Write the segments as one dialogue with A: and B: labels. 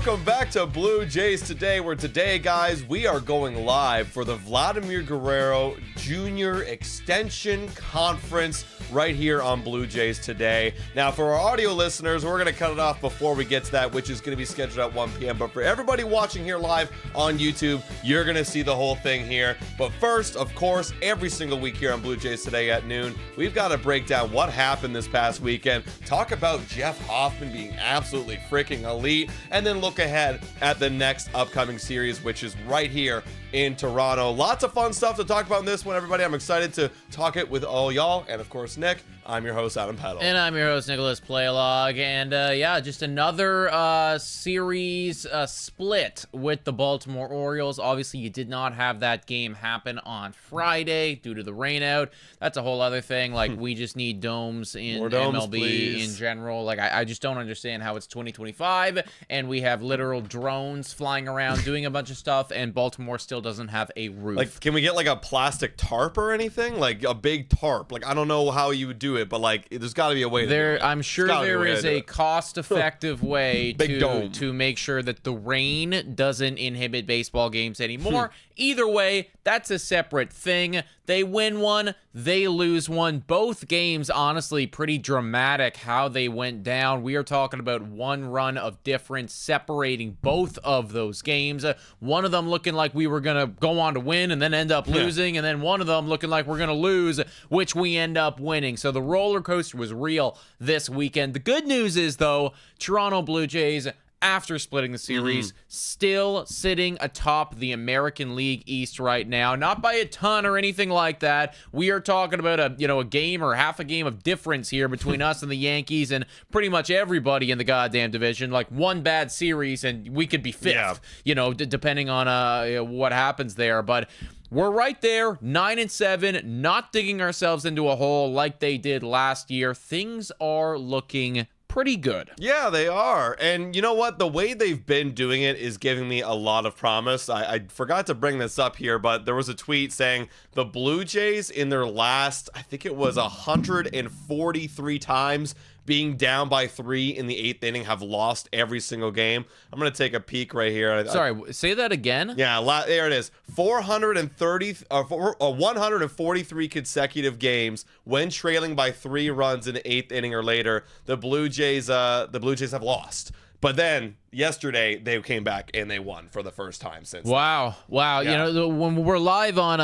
A: welcome back to Blue Jays Today, where today, guys, we are going live for the Vladimir Guerrero Jr. Extension Conference right here on Blue Jays Today. Now, for our audio listeners, we're going to cut it off before we get to that, which is going to be scheduled at 1 p.m. But for everybody watching here live on YouTube, you're going to see the whole thing here. But first, of course, every single week here on Blue Jays Today at noon, we've got to break down what happened this past weekend, talk about Jeff Hoffman being absolutely freaking elite, and then look ahead at the next upcoming series, which is right here in Toronto. Lots of fun stuff to talk about in this one, everybody. I'm excited to talk it with all y'all, and of course, Nick. I'm your host, Adam Peddle.
B: And I'm your host, Nicholas Playlog. And yeah, just another series split with the Baltimore Orioles. Obviously, you did not have that game happen on Friday due to the rain out. That's a whole other thing. Like, we just need domes in
A: More domes,
B: MLB
A: please.
B: in general. Like, I just don't understand how it's 2025 and we have literal drones flying around doing a bunch of stuff, and Baltimore still doesn't have a roof.
A: Like, can we get like a plastic tarp or anything? Like a big tarp. Like, I don't know how you would do it, but like, there's got to be a way to do it.
B: I'm sure there is a cost-effective way to make sure that the rain doesn't inhibit baseball games anymore. Either way, that's a separate thing. They win one, they lose one. Both games, honestly, pretty dramatic how they went down. We are talking about one run of difference separating both of those games. One of them looking like we were going to go on to win and then end up losing, and then one of them looking like we're going to lose, which we end up winning. So the roller coaster was real this weekend. The good news is, though, Toronto Blue Jays, after splitting the series, still sitting atop the American League East right now. Not by a ton or anything like that. We are talking about a game or half a game of difference here between us and the Yankees and pretty much everybody in the goddamn division. Like, one bad series and we could be fifth, depending on what happens there. But we're right there, 9-7, not digging ourselves into a hole like they did last year. Things are looking pretty good.
A: Yeah, they are. And you know what? The way they've been doing it is giving me a lot of promise. I forgot to bring this up here, but there was a tweet saying the Blue Jays in their last, I think it was 143 times being down by 3 in the 8th inning, have lost every single game. I'm going to take a peek right here.
B: Sorry, say that again?
A: Yeah, there it is. 143 consecutive games when trailing by 3 runs in the 8th inning or later. The Blue Jays have lost. But then yesterday they came back and they won for the first time since.
B: Wow.
A: Yeah.
B: When we're live on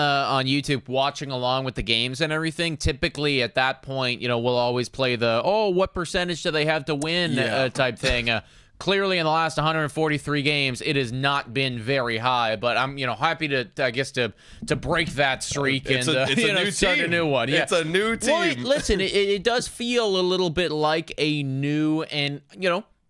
B: YouTube watching along with the games and everything, typically at that point, we'll always play the what percentage do they have to win type thing. Clearly, in the last 143 games, it has not been very high. But I'm, happy to break that streak and start a new one. Yeah.
A: It's a new team.
B: Well, listen, it does feel a little bit like a new and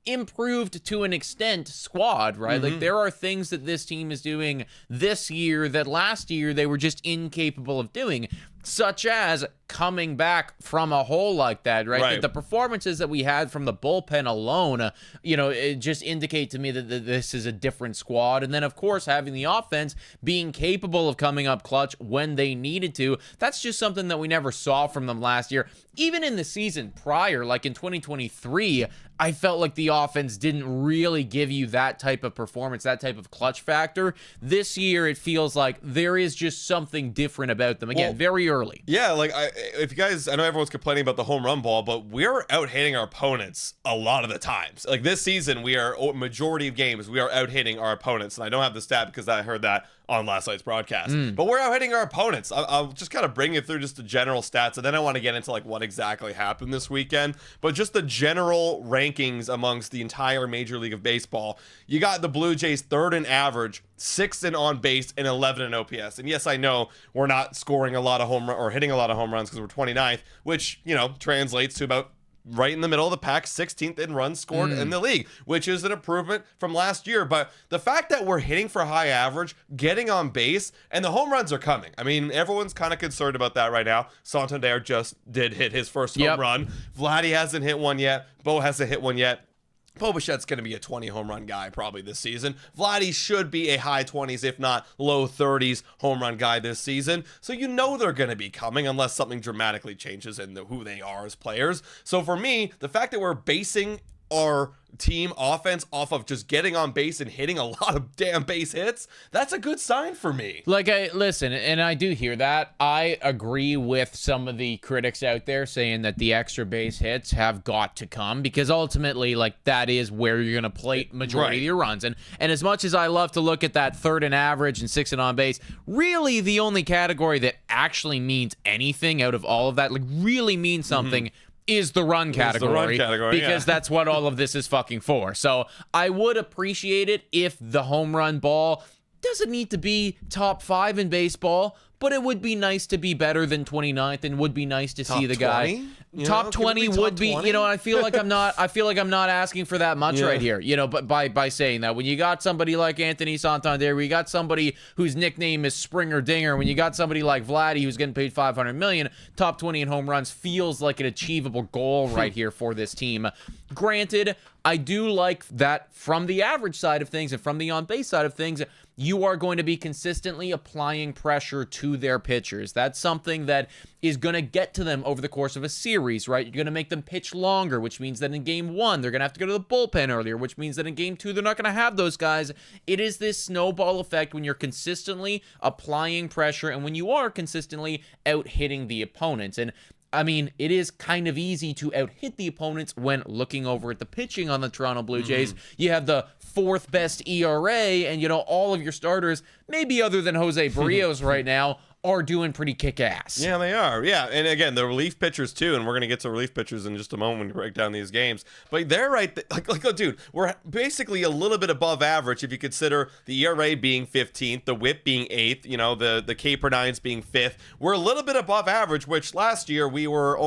B: improved to an extent squad, right? Like, there are things that this team is doing this year that last year they were just incapable of doing, such as coming back from a hole like that, right? The performances that we had from the bullpen alone, it just indicate to me that this is a different squad. And then, of course, having the offense being capable of coming up clutch when they needed to, that's just something that we never saw from them last year. Even in the season prior, like in 2023, I felt like the offense didn't really give you that type of performance, that type of clutch factor. This year, it feels like there is just something different about them. Again, very early.
A: Yeah, like, if you guys, I know everyone's complaining about the home run ball, but we're out hitting our opponents a lot of the times. Like, this season, majority of games, we are out hitting our opponents. And I don't have the stat because I heard that on last night's broadcast. But we're out hitting our opponents. I'll just kind of bring you through just the general stats, and then I want to get into like what exactly happened this weekend. But just the general rankings amongst the entire Major League of Baseball. You got the Blue Jays 3rd in average, 6th in on base, and 11 in OPS. And yes, I know we're not scoring a lot of home run or hitting a lot of home runs because we're 29th, which translates to about right in the middle of the pack, 16th in runs scored in the league, which is an improvement from last year. But the fact that we're hitting for high average, getting on base, and the home runs are coming. I mean, everyone's kind of concerned about that right now. Santander just did hit his first home run. Vladdy hasn't hit one yet. Bo hasn't hit one yet. Bobichet's going to be a 20 home run guy probably this season. Vladdy should be a high 20s, if not low 30s home run guy this season. So they're going to be coming unless something dramatically changes in who they are as players. So for me, the fact that we're basing our team offense off of just getting on base and hitting a lot of damn base hits, that's a good sign for me.
B: Like, listen, and I do hear that. I agree with some of the critics out there saying that the extra base hits have got to come, because ultimately, like, that is where you're going to plate majority of your runs. And as much as I love to look at that third and average and sixth and on base, really the only category that actually means anything out of all of that, like really means something, is the run category, because that's what all of this is fucking for. So I would appreciate it if the home run ball doesn't need to be top 5 in baseball, but it would be nice to be better than 29th, and would be nice to see the guy. Top 20 would be, you know, I feel like I'm not asking for that much right here, you know, but by saying that, when you got somebody like Anthony Santander, we got somebody whose nickname is Springer Dinger, when you got somebody like Vladdy who's getting paid $500 million, top 20 in home runs feels like an achievable goal right here for this team. Granted, I do like that from the average side of things and from the on-base side of things, you are going to be consistently applying pressure to their pitchers. That's something that is going to get to them over the course of a series, right? You're going to make them pitch longer, which means that in game 1, they're going to have to go to the bullpen earlier, which means that in game 2, they're not going to have those guys. It is this snowball effect when you're consistently applying pressure and when you are consistently out-hitting the opponents. And I mean, it is kind of easy to out-hit the opponents when looking over at the pitching on the Toronto Blue Jays. You have the 4th best ERA, and, you know, all of your starters, maybe other than Jose Barrios right now, are doing pretty kick-ass.
A: Yeah, they are. Yeah, and again, the relief pitchers too, and we're going to get to relief pitchers in just a moment when we break down these games. But they're right, oh, dude, we're basically a little bit above average if you consider the ERA being 15th, the WHIP being 8th, you know, the K/9s being 5th. We're a little bit above average, which last year we were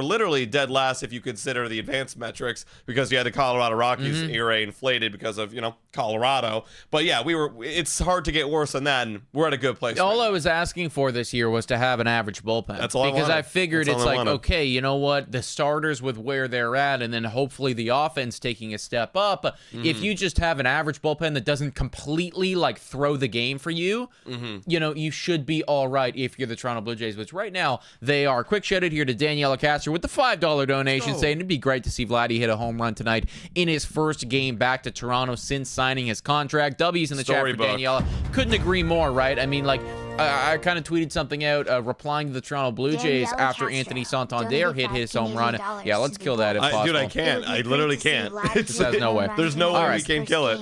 A: literally dead last if you consider the advanced metrics, because you had the Colorado Rockies ERA inflated because of, you know, Colorado. But yeah, it's hard to get worse than that, and we're at a good place.
B: All I was asking for this year was to have an average bullpen.
A: That's all
B: because I figured it's like,
A: wanted.
B: Okay, you know what? The starters with where they're at, and then hopefully the offense taking a step up. If you just have an average bullpen that doesn't completely like throw the game for you, you know, you should be all right if you're the Toronto Blue Jays, which right now they are. Quick shout out here to Daniela Castro with the $5 donation, saying it'd be great to see Vladdy hit a home run tonight in his first game back to Toronto since signing his contract. W's in the chat for Daniela. Couldn't agree more, right? I mean, like, I kind of tweeted something out replying to the Toronto Blue Jays after Anthony Santander hit his home run. Yeah, let's kill that if possible.
A: Dude, I can't. I literally can't.
B: There's no way.
A: There's no way we can kill it.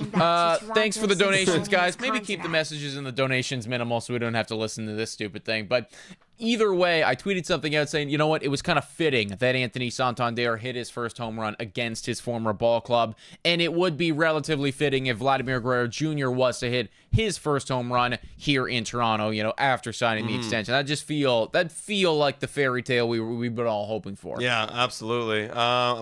B: Thanks for the donations, guys. Maybe keep the messages and the donations minimal so we don't have to listen to this stupid thing. But either way, I tweeted something out saying, you know what, it was kind of fitting that Anthony Santander hit his first home run against his former ball club, and it would be relatively fitting if Vladimir Guerrero Jr. was to hit his first home run here in Toronto, you know, after signing the extension. That'd feel like the fairy tale we've been all hoping for.
A: Yeah, absolutely.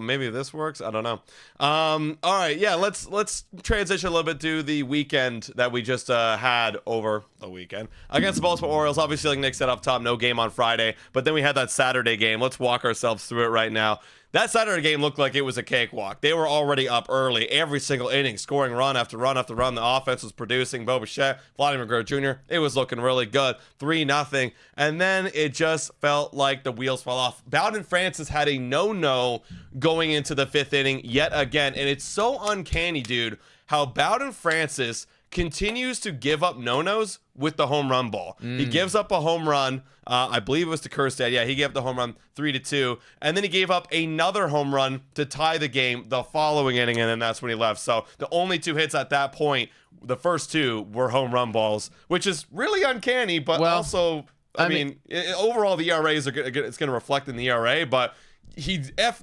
A: Maybe this works. I don't know. All right, yeah, let's transition a little bit to the weekend that we just had over the weekend against the Baltimore Orioles. Obviously, like Nick said up top, no game on Friday, but then we had that Saturday game. Let's walk ourselves through it right now. That Saturday game looked like it was a cakewalk. They were already up early, every single inning, scoring run after run after run. The offense was producing. Bo Bichette, Vladimir Guerrero Jr., it was looking really good. 3-0. And then it just felt like the wheels fell off. Bowden Francis had a no-no going into the 5th inning yet again. And it's so uncanny, dude, how Bowden Francis continues to give up no-nos with the home run ball. He gives up a home run. I believe it was to Kerstad. Yeah, he gave up the home run 3-2. And then he gave up another home run to tie the game the following inning, and then that's when he left. So the only 2 hits at that point, the first 2 were home run balls, which is really uncanny, but also, I mean, overall the ERAs it's going to reflect in the ERA, but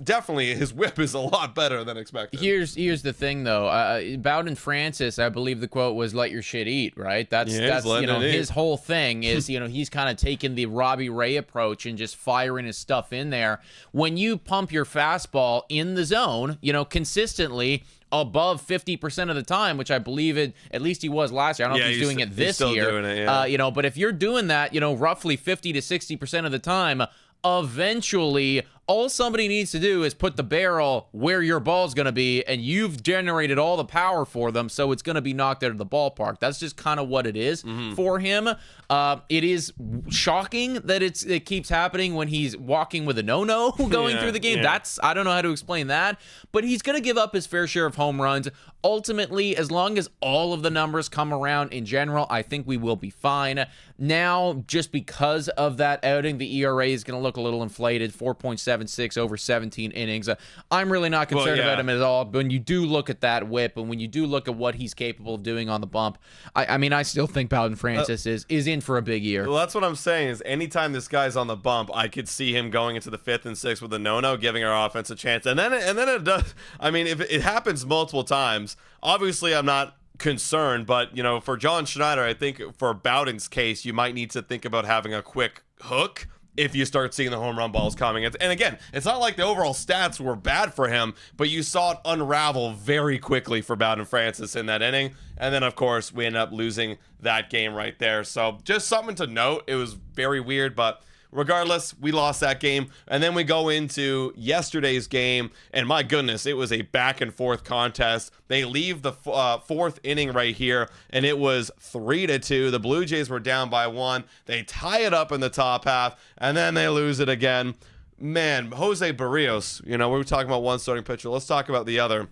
A: definitely his whip is a lot better than expected.
B: Here's the thing though. Bowden Francis, I believe the quote was "Let your shit eat." Right. That's you know, his whole thing is, you know, he's kind of taken the Robbie Ray approach and just firing his stuff in there. When you pump your fastball in the zone, you know, consistently above 50% of the time, which I believe at least he was last year. I don't know if he's doing it this year.
A: Doing it, yeah.
B: You know, but if you're doing that, you know, roughly 50 to 60% of the time, eventually All somebody needs to do is put the barrel where your ball's going to be, and you've generated all the power for them, so it's going to be knocked out of the ballpark. That's just kind of what it is for him. It is shocking that it keeps happening when he's walking with a no-no going through the game. I don't know how to explain that, but he's going to give up his fair share of home runs. Ultimately, as long as all of the numbers come around in general, I think we will be fine. Now, just because of that outing, the ERA is going to look a little inflated, 4.76 over 17 innings. I'm really not concerned about him at all. But when you do look at that whip, and when you do look at what he's capable of doing on the bump, I mean, I still think Bowden Francis is in for a big year.
A: Well, that's what I'm saying, is anytime this guy's on the bump, I could see him going into the 5th and 6th with a no-no, giving our offense a chance. And then it does. I mean, if it happens multiple times, obviously I'm not concerned, but for John Schneider, I think for Bowden's case, you might need to think about having a quick hook if you start seeing the home run balls coming. And again, it's not like the overall stats were bad for him, but you saw it unravel very quickly for Bowden Francis in that inning. And then, of course, we ended up losing that game right there. So just something to note. It was very weird, but regardless, we lost that game. And then we go into yesterday's game, and my goodness, it was a back and forth contest. They leave the 4th inning right here, and it was 3-2. The Blue Jays were down by 1. They tie it up in the top half, and then they lose it again. Man, Jose Barrios, we were talking about one starting pitcher. Let's talk about the other.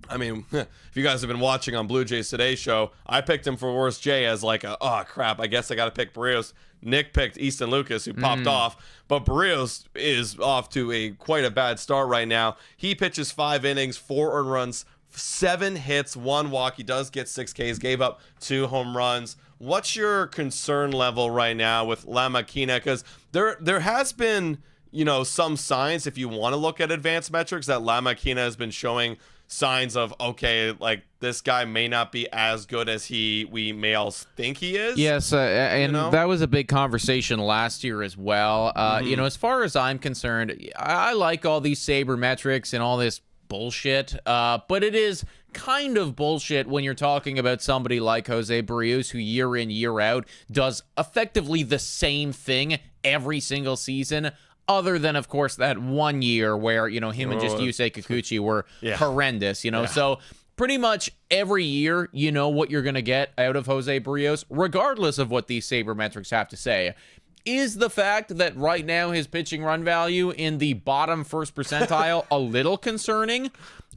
A: I mean, if you guys have been watching on Blue Jays Today show, I picked him for worst J as like oh crap, I guess I got to pick Barrios. Nick picked Easton Lucas, who popped off, but Barrios is off to quite a bad start right now. He pitches 5 innings, 4 earned runs, 7 hits, 1 walk. He does get 6 Ks, gave up 2 home runs. What's your concern level right now with La Maquina? Because there has been, some signs, if you want to look at advanced metrics, that La Maquina has been showing signs of, okay, like this guy may not be as good as we may all think he is.
B: Yes, and that was a big conversation last year as well. As far as I'm concerned, I like all these sabermetrics and all this bullshit, but it is kind of bullshit when you're talking about somebody like Jose Barrios, who year in, year out does effectively the same thing every single season. Other than, of course, that 1 year where, him and just Yusei Kikuchi were horrendous, So pretty much every year, you know what you're going to get out of Jose Barrios, regardless of what these sabermetrics have to say. Is the fact that right now his pitching run value in the bottom 1st percentile a little concerning?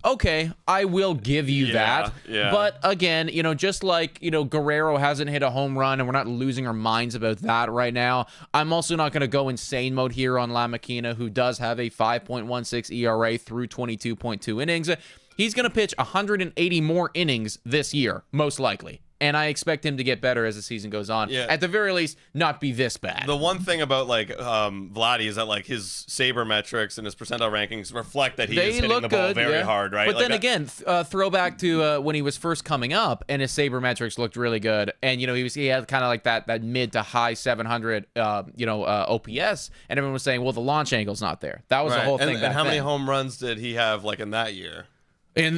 B: Okay, I will give you that. Yeah. But again, just like, Guerrero hasn't hit a home run and we're not losing our minds about that right now, I'm also not going to go insane mode here on La Maquina, who does have a 5.16 ERA through 22.2 innings. He's going to pitch 180 more innings this year, most likely. And I expect him to get better as the season goes on. Yeah. At the very least, not be this bad.
A: The one thing about Vladdy is that his sabermetrics and his percentile rankings reflect that he is hitting the ball very hard, right?
B: But then again, throwback to when he was first coming up, and his sabermetrics looked really good, and he had kind of like that mid to high 700 OPS, and everyone was saying, well, the launch angle's not there. That was the whole thing.
A: And how many home runs did he have in that year?
B: In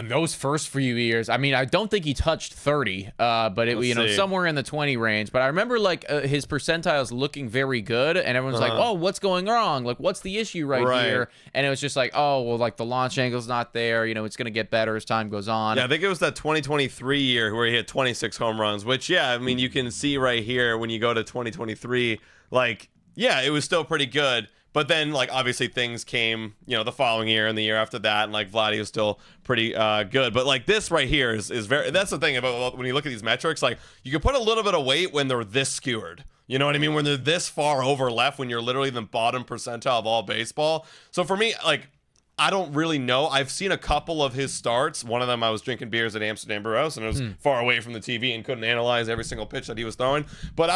B: those first few years, I mean, I don't think he touched 30, but it was somewhere in the 20 range. But I remember his percentiles looking very good, and everyone's like, "Oh, what's going wrong? Like, what's the issue right here?" And it was just like, "Oh, well, the launch angle's not there. It's going to get better as time goes on."
A: Yeah, I think it was that 2023 year where he hit 26 home runs. Which, I mean, you can see right here when you go to 2023, it was still pretty good. But then, obviously things came, the following year and the year after that, and, Vladdy was still pretty good. But, this right here is very – that's the thing about when you look at these metrics. You can put a little bit of weight when they're this skewered. You know what I mean? When they're this far over left, when you're literally the bottom percentile of all baseball. So, for me, I don't really know. I've seen a couple of his starts. One of them, I was drinking beers at Amsterdam Brewhouse, and I was far away from the TV and couldn't analyze every single pitch that he was throwing. But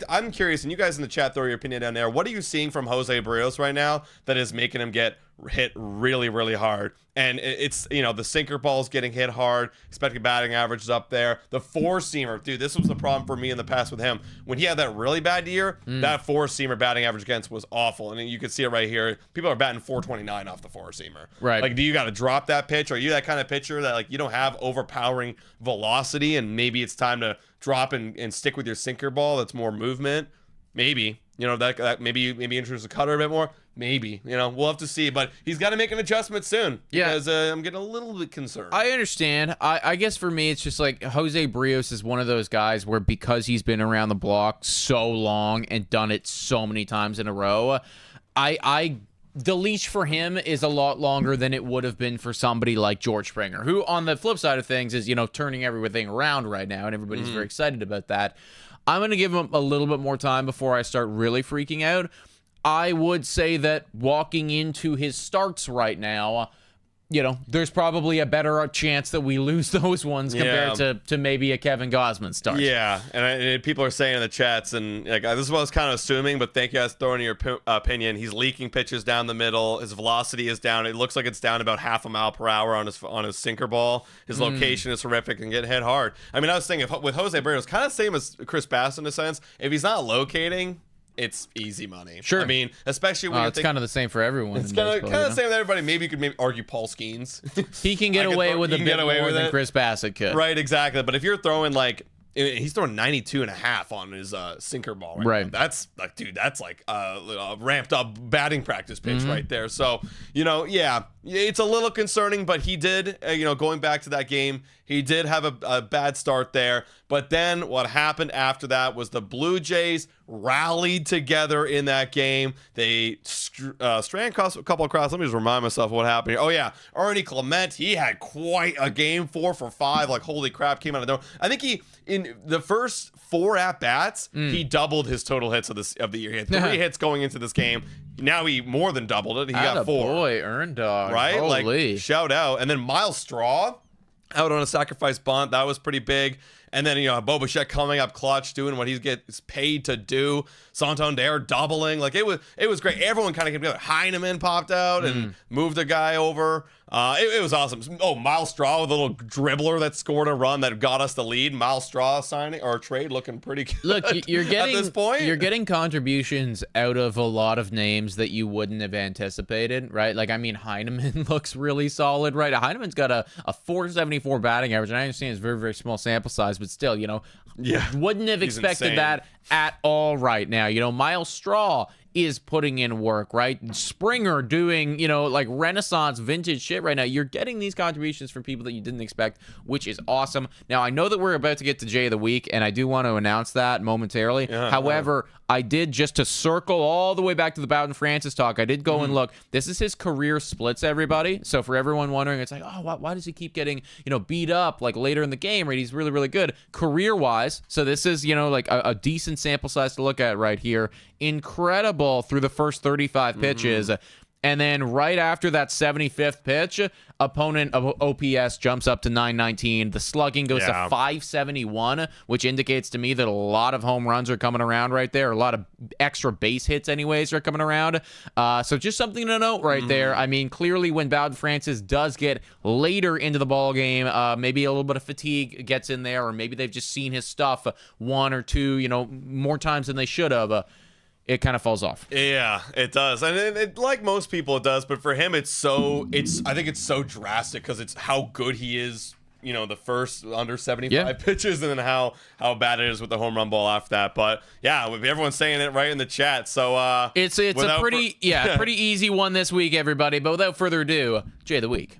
A: I'm curious, and you guys in the chat, throw your opinion down there. What are you seeing from Jose Barrios right now that is making him get hit really, really hard? And it's, the sinker ball's getting hit hard. Expected batting average is up there. The four-seamer, dude, this was the problem for me in the past with him. When he had that really bad year, that four-seamer batting average against was awful. And you can see it right here. People are batting 429 off the four-seamer.
B: Right.
A: Do you got to drop that pitch? Are you that kind of pitcher that, you don't have overpowering velocity and maybe it's time to drop and stick with your sinker ball that's more movement? Maybe. You know, that maybe introduce a cutter a bit more. Maybe, you know, we'll have to see. But he's got to make an adjustment soon. Because I'm getting a little bit concerned.
B: I understand. I guess for me, it's just like Jose Barrios is one of those guys where because he's been around the block so long and done it so many times in a row, the leash for him is a lot longer than it would have been for somebody like George Springer, who on the flip side of things is, you know, turning everything around right now, and everybody's very excited about that. I'm going to give him a little bit more time before I start really freaking out. I would say that walking into his starts right now, you know, there's probably a better chance that we lose those ones compared to maybe a Kevin Gausman start.
A: Yeah, and people are saying in the chats, and like this is what I was kind of assuming, but thank you guys for throwing your opinion. He's leaking pitches down the middle. His velocity is down. It looks like it's down about half a mile per hour on his sinker ball. His location is horrific and getting hit hard. I mean, I was thinking with Jose Barrios, kind of same as Chris Bass in a sense. If he's not locating, it's easy money.
B: Sure.
A: I mean, especially when
B: it's kind of the same for everyone.
A: It's kind of the same with everybody. Maybe you could argue Paul Skeens.
B: He can get away with a bit more than Chris Bassett could.
A: Right, exactly. But if you're throwing like, he's throwing 92.5 on his sinker ball right now. That's like, dude, that's like a ramped up batting practice pitch right there. So, you know, yeah, it's a little concerning, but he did, you know, going back to that game, he did have a bad start there. But then what happened after that was the Blue Jays rallied together in that game. They strand crossed a couple of crosses. Let me just remind myself what happened here. Oh, yeah. Ernie Clement, he had quite a game, 4 for 5. Like, holy crap, came out of nowhere. I think in the first 4 at-bats, he doubled his total hits of the year. He had 3 hits going into this game. Now he more than doubled it. He got 4.
B: Boy, Earn Dog.
A: Right?
B: Holy.
A: Like, shout out. And then Miles Straw out on a sacrifice bunt. That was pretty big. And then, you know, Bo Bichette coming up clutch, doing what he gets paid to do. Santander doubling. Like, it was great. Everyone kind of came together. Heineman popped out and moved a guy over. It was awesome. Oh, Miles Straw with a little dribbler that scored a run that got us the lead. Miles Straw signing or trade looking pretty good.
B: Look, you're getting
A: at this point. You're
B: getting contributions out of a lot of names that you wouldn't have anticipated, right? Like, I mean, Heineman looks really solid, right? Heineman's got a 474 batting average, and I understand it's very, very small sample size, but still, you know, wouldn't have expected that at all right now. You know, Miles Straw is putting in work, right? Springer doing, you know, like Renaissance vintage shit right now. You're getting these contributions from people that you didn't expect, which is awesome. Now, I know that we're about to get to Jay of the Week, and I do want to announce that momentarily. However, I did, just to circle all the way back to the Bowden Francis talk, I did go and look. This is his career splits, everybody. So for everyone wondering, it's like, oh, why does he keep getting, you know, beat up like later in the game, right? He's really, really good career-wise. So this is, you know, like a decent sample size to look at right here. Incredible through the first 35 pitches. And then right after that 75th pitch, opponent of OPS jumps up to 919. The slugging goes to 571, which indicates to me that a lot of home runs are coming around right there. A lot of extra base hits anyways are coming around. So just something to note right there. I mean, clearly when Bowden Francis does get later into the ball game, maybe a little bit of fatigue gets in there, or maybe they've just seen his stuff 1 or 2, you know, more times than they should have. It kind of falls off. Yeah,
A: it does. And it, like most people, it does. But for him, I think it's so drastic because it's how good he is, you know, the first under 75 pitches, and then how bad it is with the home run ball after that. But yeah, everyone's saying it right in the chat. So
B: it's a pretty pretty easy one this week, everybody. But without further ado, Jay of the Week.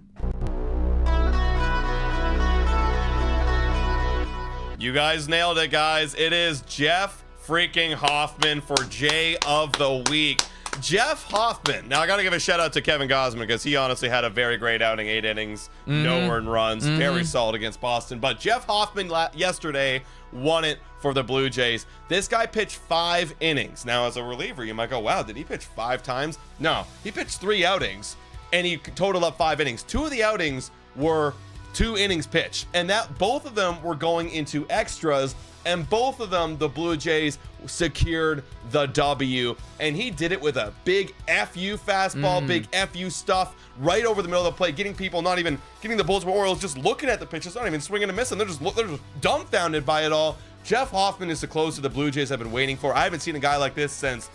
A: You guys nailed it, guys. It is Jeff freaking Hoffman for Jay of the Week. Jeff Hoffman. Now, I got to give a shout out to Kevin Gausman because he honestly had a very great outing, 8 innings, no earned runs, very solid against Boston. But Jeff Hoffman yesterday won it for the Blue Jays. This guy pitched 5 innings. Now, as a reliever, you might go, wow, did he pitch 5 times? No, he pitched 3 outings, and he totaled up 5 innings. 2 of the outings were 2 innings pitched, and that both of them were going into extras. And both of them, the Blue Jays secured the W. And he did it with a big FU fastball, big FU stuff right over the middle of the plate, getting people, not even getting the Baltimore Orioles just looking at the pitches, not even swinging and missing. They're just dumbfounded by it all. Jeff Hoffman is the closer the Blue Jays have been waiting for. I haven't seen a guy like this since,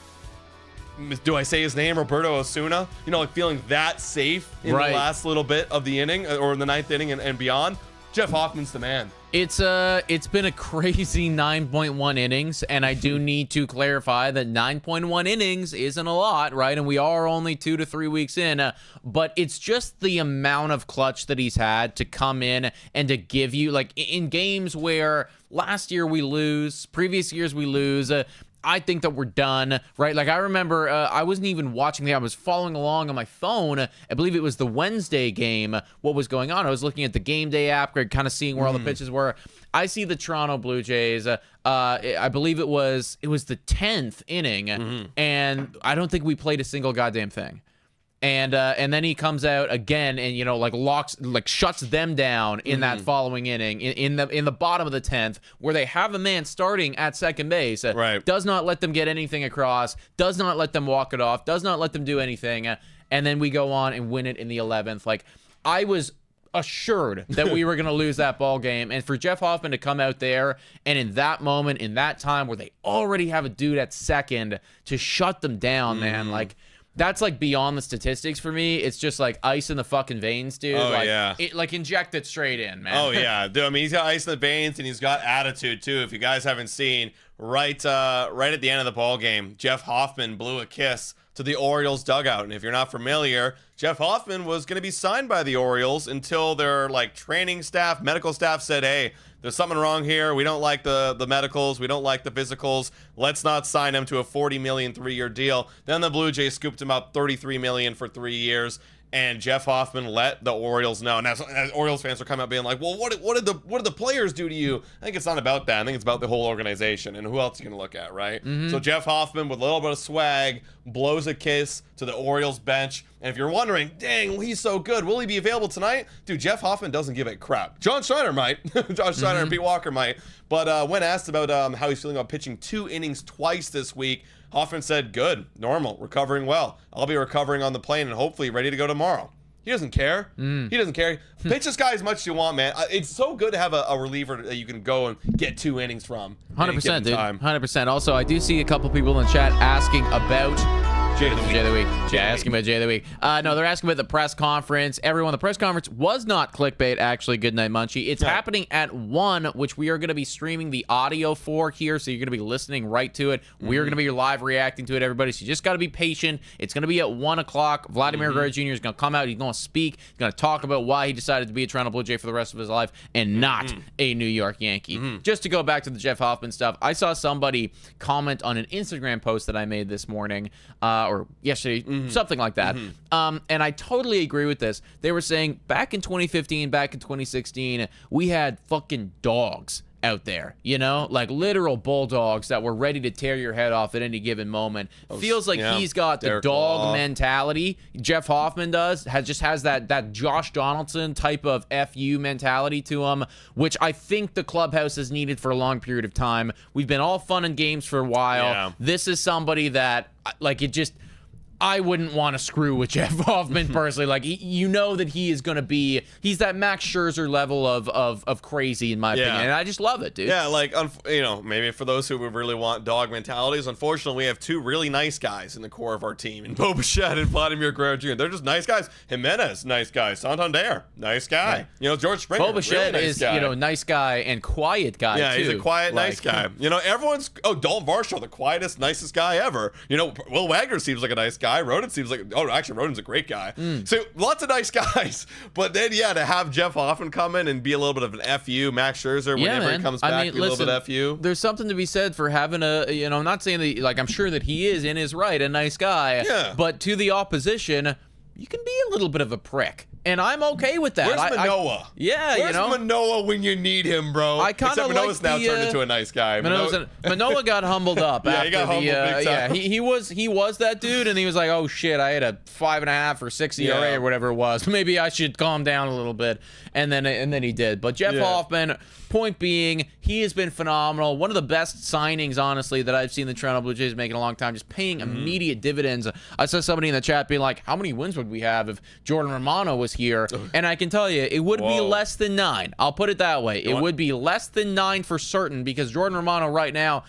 A: do I say his name, Roberto Osuna? You know, like feeling that safe in the last little bit of the inning, or in the 9th inning and beyond. Jeff Hoffman's the man.
B: It's been a crazy 9.1 innings, and I do need to clarify that 9.1 innings isn't a lot, right? And we are only 2 to 3 weeks in, but it's just the amount of clutch that he's had to come in and to give you, like, in games where last year we lose, previous years we lose, I think that we're done, right? Like, I remember I wasn't even watching the game. I was following along on my phone. I believe it was the Wednesday game, what was going on. I was looking at the game day app, kind of seeing where all the pitches were. I see the Toronto Blue Jays. I believe it was the 10th inning, and I don't think we played a single goddamn thing. And then he comes out again and, you know, shuts them down in that following inning in the bottom of the 10th, where they have a man starting at second base.
A: Right.
B: Does not let them get anything across. Does not let them walk it off. Does not let them do anything. And then we go on and win it in the 11th. Like, I was assured that we were going to lose that ball game, and for Jeff Hoffman to come out there and in that moment, in that time where they already have a dude at second, to shut them down, man, like, that's like beyond the statistics for me. It's just like ice in the fucking veins, dude.
A: Oh,
B: like,
A: yeah.
B: Inject it straight in, man.
A: Oh, yeah. Dude, I mean, he's got ice in the veins, and he's got attitude, too. If you guys haven't seen, right at the end of the ball game, Jeff Hoffman blew a kiss to the Orioles dugout. And if you're not familiar, Jeff Hoffman was going to be signed by the Orioles until their, like, training staff, medical staff said, hey, there's something wrong here. We don't like the medicals. We don't like the physicals. Let's not sign him to a $40 million 3-year deal. Then the Blue Jays scooped him up $33 million for 3 years. And Jeff Hoffman let the Orioles know. Now, Orioles fans are coming out being like, well, what did the players do to you? I think it's not about that. I think it's about the whole organization. And who else are you going to look at, right? So Jeff Hoffman, with a little bit of swag, blows a kiss to the Orioles bench. And if you're wondering, dang, he's so good, will he be available tonight? Dude, Jeff Hoffman doesn't give a crap. John Schneider might. John Schneider and Pete Walker might. But when asked about how he's feeling about pitching 2 innings twice this week, Hoffman said, good, normal, recovering well. I'll be recovering on the plane and hopefully ready to go tomorrow. He doesn't care. He doesn't care. Pitch this guy as much as you want, man. It's so good to have a reliever that you can go and get 2 innings from.
B: 100%, dude. 100%. Also, I do see a couple people in the chat asking about Jay of the Week. Asking about Jay of the Week. No, they're asking about the press conference. Everyone, the press conference was not clickbait, actually. Good night, Munchie. It's happening at 1, which we are going to be streaming the audio for here, so you're going to be listening right to it. We're going to be live reacting to it, everybody, so you just got to be patient. It's going to be at 1 o'clock. Vladimir Guerrero Jr. is going to come out. He's going to speak. He's going to talk about why he decided to be a Toronto Blue Jay for the rest of his life and not a New York Yankee. Just to go back to the Jeff Hoffman stuff, I saw somebody comment on an Instagram post that I made this morning, or yesterday, something like that. And I totally agree with this. They were saying back in 2015, back in 2016, we had fucking dogs out there, you know, like literal bulldogs that were ready to tear your head off at any given moment. Feels like he's got the dog mentality. Jeff Hoffman has that Josh Donaldson type of FU mentality to him, which I think the clubhouse has needed for a long period of time. We've been all fun and games for a while. This is somebody that, like, I wouldn't want to screw with Jeff Hoffman personally. Like, you know that he is going to be, he's that Max Scherzer level of crazy, in my opinion. And I just love it, dude.
A: Yeah, like, you know, maybe for those who would really want dog mentalities, unfortunately, we have 2 really nice guys in the core of our team, in Bo Bichette and Vladimir Guerrero Jr. They're just nice guys. Jimenez, nice guy. Santander, nice guy. Yeah. You know, George Springer,
B: Bo Bichette really nice guy. You know, nice guy and quiet guy,
A: yeah,
B: too.
A: He's a quiet, nice guy. You know, everyone's, Dalton Varsho, the quietest, nicest guy ever. You know, Will Wagner seems like a nice guy. Roden seems like, actually, Roden's a great guy. So lots of nice guys. But then, to have Jeff Hoffman come in and be a little bit of an FU, Max Scherzer, whenever he comes back, be a little bit FU.
B: There's something to be said for having I'm not saying that, like, I'm sure that he is in his right, a nice guy. Yeah. But to the opposition, you can be a little bit of a prick. And I'm okay with that.
A: Where's Manoah?
B: Where's
A: Manoah when you need him, bro? Except Manoah's now turned into a nice guy.
B: Manoah got humbled up.
A: He got humbled big time.
B: He was that dude, and he was like, oh shit, I had a 5.5 or 6 ERA or whatever it was. Maybe I should calm down a little bit. And then he did. But Jeff Hoffman, point being, he has been phenomenal. One of the best signings, honestly, that I've seen the Toronto Blue Jays make in a long time, just paying immediate dividends. I saw somebody in the chat being like, how many wins would we have if Jordan Romano was here? And I can tell you, it would be less than 9. I'll put it that way. It would be less than 9 for certain, because Jordan Romano right now,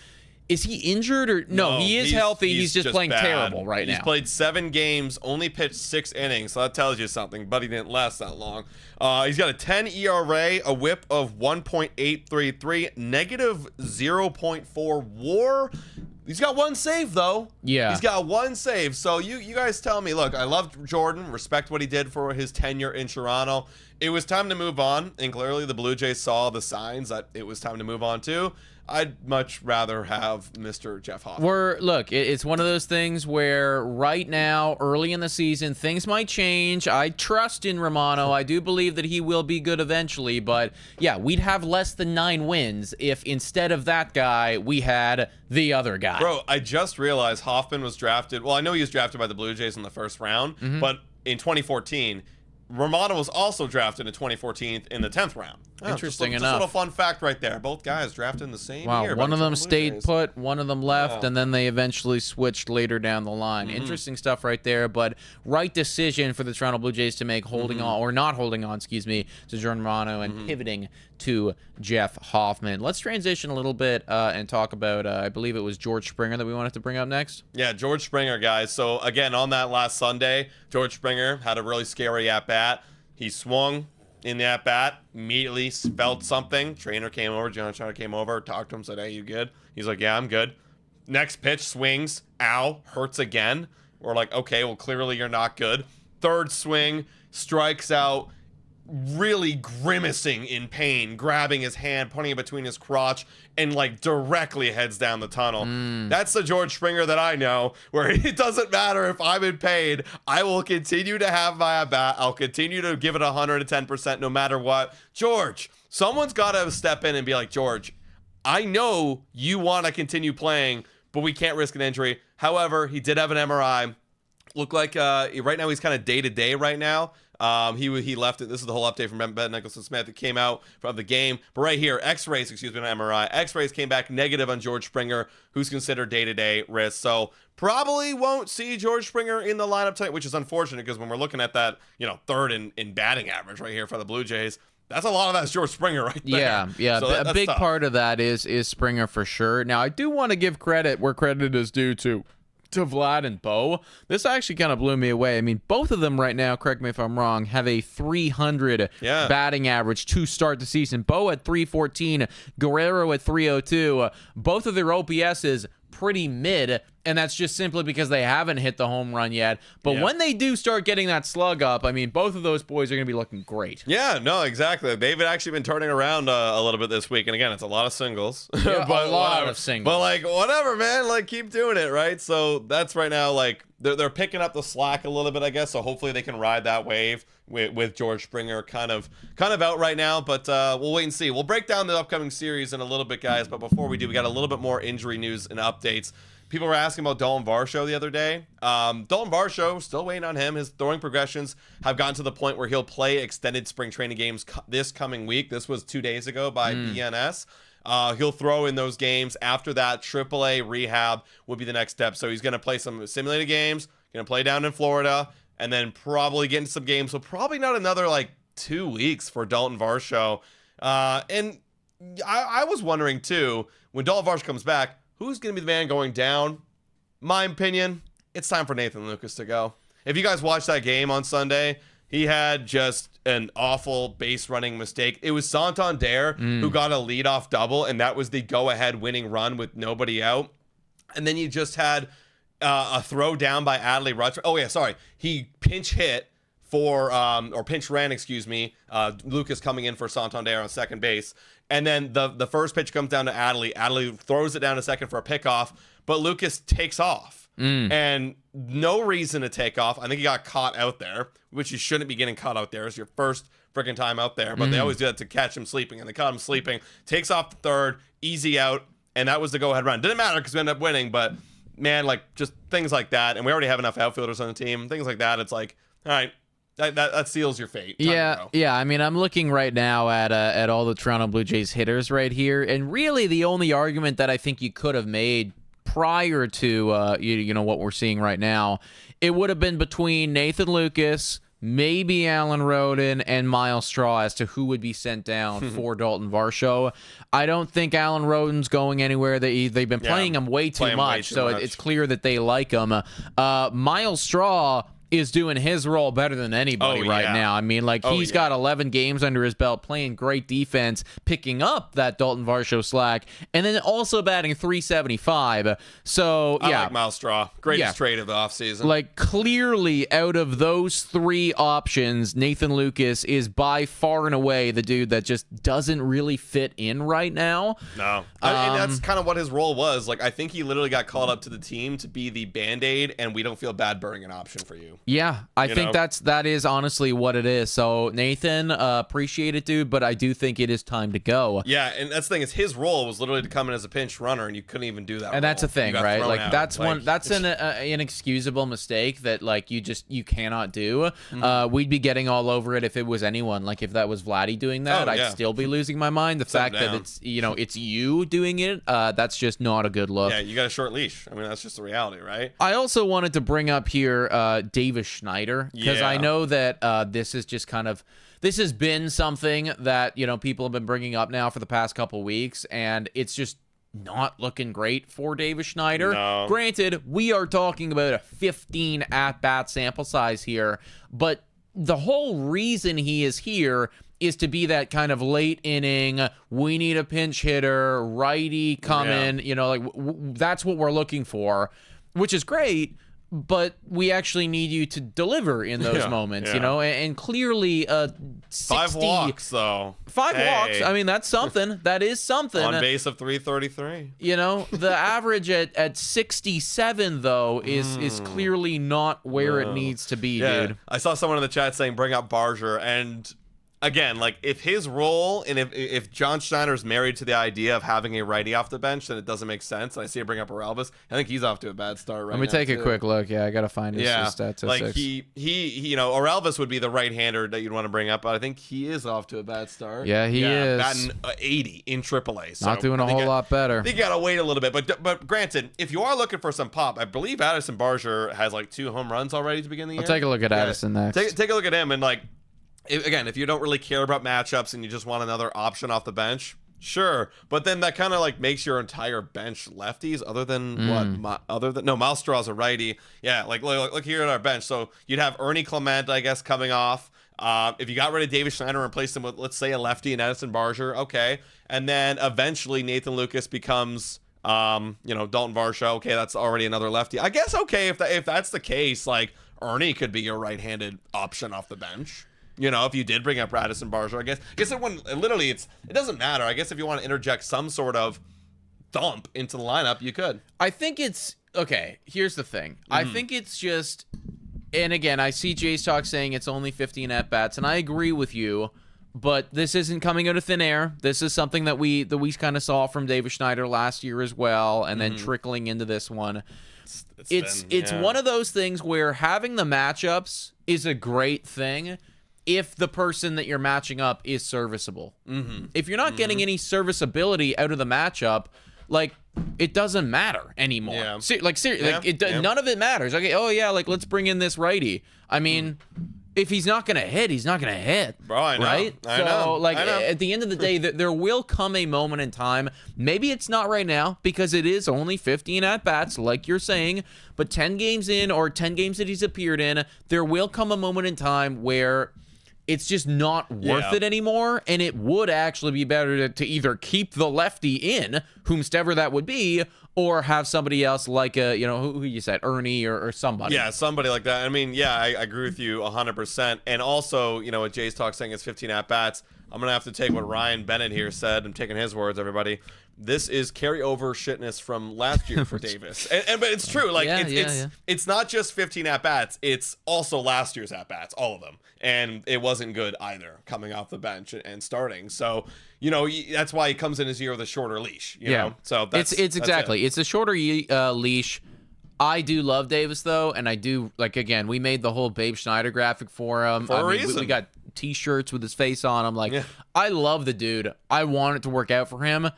B: Is he injured or no? He is healthy. He's just playing
A: bad.
B: terrible right now.
A: He's played 7 games, only pitched 6 innings, so that tells you something. But he didn't last that long. He's got a 10 ERA, a WHIP of 1.833, negative 0.4 WAR. He's got 1 save though.
B: Yeah,
A: he's got 1 save. So you guys tell me. Look, I love Jordan. Respect what he did for his tenure in Toronto. It was time to move on, and clearly the Blue Jays saw the signs that it was time to move on too. I'd much rather have Mr. Jeff Hoffman.
B: Look, it's one of those things where right now, early in the season, things might change. I trust in Romano. I do believe that he will be good eventually. But, yeah, we'd have less than 9 wins if instead of that guy, we had the other guy.
A: Bro, I just realized Hoffman was drafted. Well, I know he was drafted by the Blue Jays in the first round. But in 2014... Romano was also drafted in 2014 in the 10th round.
B: Interesting enough.
A: Just a little fun fact right there. Both guys drafted in the same year.
B: One of them stayed put, one of them left, and then they eventually switched later down the line. Interesting stuff right there, but right decision for the Toronto Blue Jays to make holding on, or not holding on, excuse me, to Jordan Romano and pivoting to Jeff Hoffman. Let's transition a little bit and talk about, I believe it was George Springer that we wanted to bring up next.
A: Yeah, George Springer, guys. So, again, on that last Sunday, George Springer had a really scary at-bat. He swung in the at-bat, immediately felt something. Trainer came over, John Trainer came over, talked to him, said, hey, you good? He's like, yeah, I'm good. Next pitch, swings, ow, hurts again. We're like, okay, well, clearly you're not good. Third swing, strikes out, really grimacing in pain, grabbing his hand, putting it between his crotch, and like directly heads down the tunnel. That's the George Springer that I know, where it doesn't matter if I'm in pain, I will continue to have my at bat. I'll continue to give it 110% no matter what. George, someone's got to step in and be like, George, I know you want to continue playing, but we can't risk an injury. However, he did have an MRI. Look like right now he's kind of day-to-day right now. He left it. This is the whole update from Ben Nicholson-Smith. It came out from the game. But right here, X-rays, excuse me, not MRI. X-rays came back negative on George Springer, who's considered day-to-day risk. So probably won't see George Springer in the lineup tonight, which is unfortunate because when we're looking at that, third in batting average right here for the Blue Jays, that's a lot of that's George Springer right there.
B: Yeah.
A: So
B: a big part of that is Springer for sure. Now, I do want to give credit where credit is due to Vlad and Bo. This actually kind of blew me away. I mean, both of them right now, correct me if I'm wrong, have a 300 batting average to start the season. Bo at 314, Guerrero at 302. Both of their OPSs pretty mid, and that's just simply because they haven't hit the home run yet. But when they do start getting that slug up, I mean, both of those boys are going to be looking great.
A: Yeah, no, exactly. They've actually been turning around a little bit this week. And again, it's a lot of singles.
B: Yeah, but a lot of singles.
A: But like, whatever, man. Like, keep doing it, right? So that's right now, like, they're picking up the slack a little bit, I guess. So hopefully they can ride that wave with George Springer kind of out right now. But we'll wait and see. We'll break down the upcoming series in a little bit, guys. But before we do, we got a little bit more injury news and updates. People were asking about Dalton Varsho the other day. Dalton Varsho, still waiting on him. His throwing progressions have gotten to the point where he'll play extended spring training games this coming week. This was 2 days ago by BNS. He'll throw in those games. After that, AAA rehab will be the next step. So he's going to play some simulated games, going to play down in Florida, and then probably get into some games. So probably not another, 2 weeks for Dalton Varsho. And I was wondering, too, when Dalton Varsho comes back, who's going to be the man going down? My opinion, it's time for Nathan Lucas to go. If you guys watched that game on Sunday, he had just an awful base running mistake. It was Santander who got a leadoff double, and that was the go-ahead winning run with nobody out. And then you just had a throw down by Adley Rutschman. Oh, yeah, sorry. He pinch hit for, or pinch ran, excuse me, Lucas coming in for Santander on second base. And then the first pitch comes down to Adley. Adley throws it down to second for a pickoff, but Lucas takes off. And no reason to take off. I think he got caught out there, which you shouldn't be getting caught out there. It's your first freaking time out there. But they always do that to catch him sleeping, and they caught him sleeping. Takes off the third, easy out, and that was the go-ahead run. Didn't matter because we ended up winning, but, man, just things like that. And we already have enough outfielders on the team. Things like that, it's like, all right, that seals your fate.
B: Yeah. I mean, I'm looking right now at all the Toronto Blue Jays hitters right here, and really the only argument that I think you could have made prior to what we're seeing right now, it would have been between Nathan Lucas, maybe Alan Roden and Miles Straw as to who would be sent down for Dalton Varsho. I don't think Alan Roden's going anywhere. They've been playing him way too much, so it's clear that they like him. Miles Straw is doing his role better than anybody now. I mean, like, he's got 11 games under his belt, playing great defense, picking up that Dalton Varsho slack, and then also batting .375. So,
A: I like Miles Straw. Greatest trade of the offseason.
B: Like, clearly, out of those three options, Nathan Lucas is by far and away the dude that just doesn't really fit in right now.
A: No. And that's kind of what his role was. Like, I think he literally got called up to the team to be the Band-Aid, and we don't feel bad burning an option for you.
B: Yeah, I think that is honestly what it is. So, Nathan, appreciate it, dude, but I do think it is time to go.
A: Yeah, and that's the thing, is his role was literally to come in as a pinch runner, and you couldn't even do that.
B: And that's a thing, right? Like, that's an inexcusable mistake that, like, you cannot do. We'd be getting all over it if it was anyone. Like, if that was Vladdy doing that, I'd still be losing my mind. The fact that it's you doing it, that's just not a good look.
A: Yeah, you got a short leash. I mean, that's just the reality, right?
B: I also wanted to bring up here Davis Schneider, because I know that this is just kind of, this has been something that, people have been bringing up now for the past couple weeks, and it's just not looking great for Davis Schneider.
A: No.
B: Granted, we are talking about a 15 at-bat sample size here, but the whole reason he is here is to be that kind of late inning, we need a pinch hitter, righty come in, that's what we're looking for, which is great. But we actually need you to deliver in those moments, and clearly
A: 5 walks, though.
B: 5 walks. I mean, that's something. That is something.
A: On base of 333.
B: The average at 67, though, is clearly not where it needs to be, dude.
A: I saw someone in the chat saying bring up Barger, and again, like, if his role, and if John Schneider's married to the idea of having a righty off the bench, then it doesn't make sense. And I see it bring up Orelvis. I think he's off to a bad start right now.
B: Let me take a quick look. Yeah, I gotta find his statistics.
A: Like, he Orelvis would be the right-hander that you'd want to bring up, but I think he is off to a bad start.
B: Yeah, he is.
A: Batting 80 in AAA. So
B: not doing a whole lot better.
A: I think you gotta wait a little bit. But granted, if you are looking for some pop, I believe Addison Barger has like 2 home runs already to begin the year.
B: I'll take a look at Addison next.
A: Take a look at him, and like, if you don't really care about matchups and you just want another option off the bench, sure. But then that kind of like makes your entire bench lefties, other than Miles Straw's a righty. Yeah, like look here at our bench. So you'd have Ernie Clement, I guess, coming off. If you got rid of Davis Schneider and replaced him with, let's say, a lefty and Addison Barger, okay. And then eventually Nathan Lucas becomes Dalton Varsho. Okay, that's already another lefty. I guess okay, if that's the case, like, Ernie could be your right-handed option off the bench. If you did bring up Addison Barger, I guess it doesn't matter. I guess if you want to interject some sort of thump into the lineup, you could.
B: I think it's okay. Here's the thing. I think it's just, and again, I see Jay's Talk saying it's only 15 at bats, and I agree with you. But this isn't coming out of thin air. This is something that we kind of saw from Davis Schneider last year as well, and then trickling into this one. It's one of those things where having the matchups is a great thing if the person that you're matching up is serviceable. If you're not getting any serviceability out of the matchup, like, it doesn't matter anymore. None of it matters. Okay, let's bring in this righty. I mean, if he's not going to hit, he's not going to hit.
A: Bro, I know.
B: Right?
A: I know.
B: At the end of the day, there will come a moment in time. Maybe it's not right now because it is only 15 at-bats, like you're saying. But 10 games in, or 10 games that he's appeared in, there will come a moment in time where it's just not worth it anymore, and it would actually be better to either keep the lefty in, whomstever that would be, or have somebody else like who you said, Ernie or somebody.
A: Yeah, somebody like that. I mean, I agree with you 100%. And also, what Jay's Talk saying is 15 at-bats. I'm going to have to take what Ryan Bennett here said. I'm taking his words, everybody. This is carryover shitness from last year for Davis. But it's true. Like, it's not just 15 at-bats. It's also last year's at-bats, all of them. And it wasn't good either, coming off the bench and starting. So, that's why he comes in his year with a shorter leash. You know? So it's
B: exactly. It's a shorter leash. I do love Davis, though, and I do, like, again, we made the whole Babe Schneider graphic for him.
A: For a reason.
B: We got T-shirts with his face on. I'm like, I love the dude. I want it to work out for him.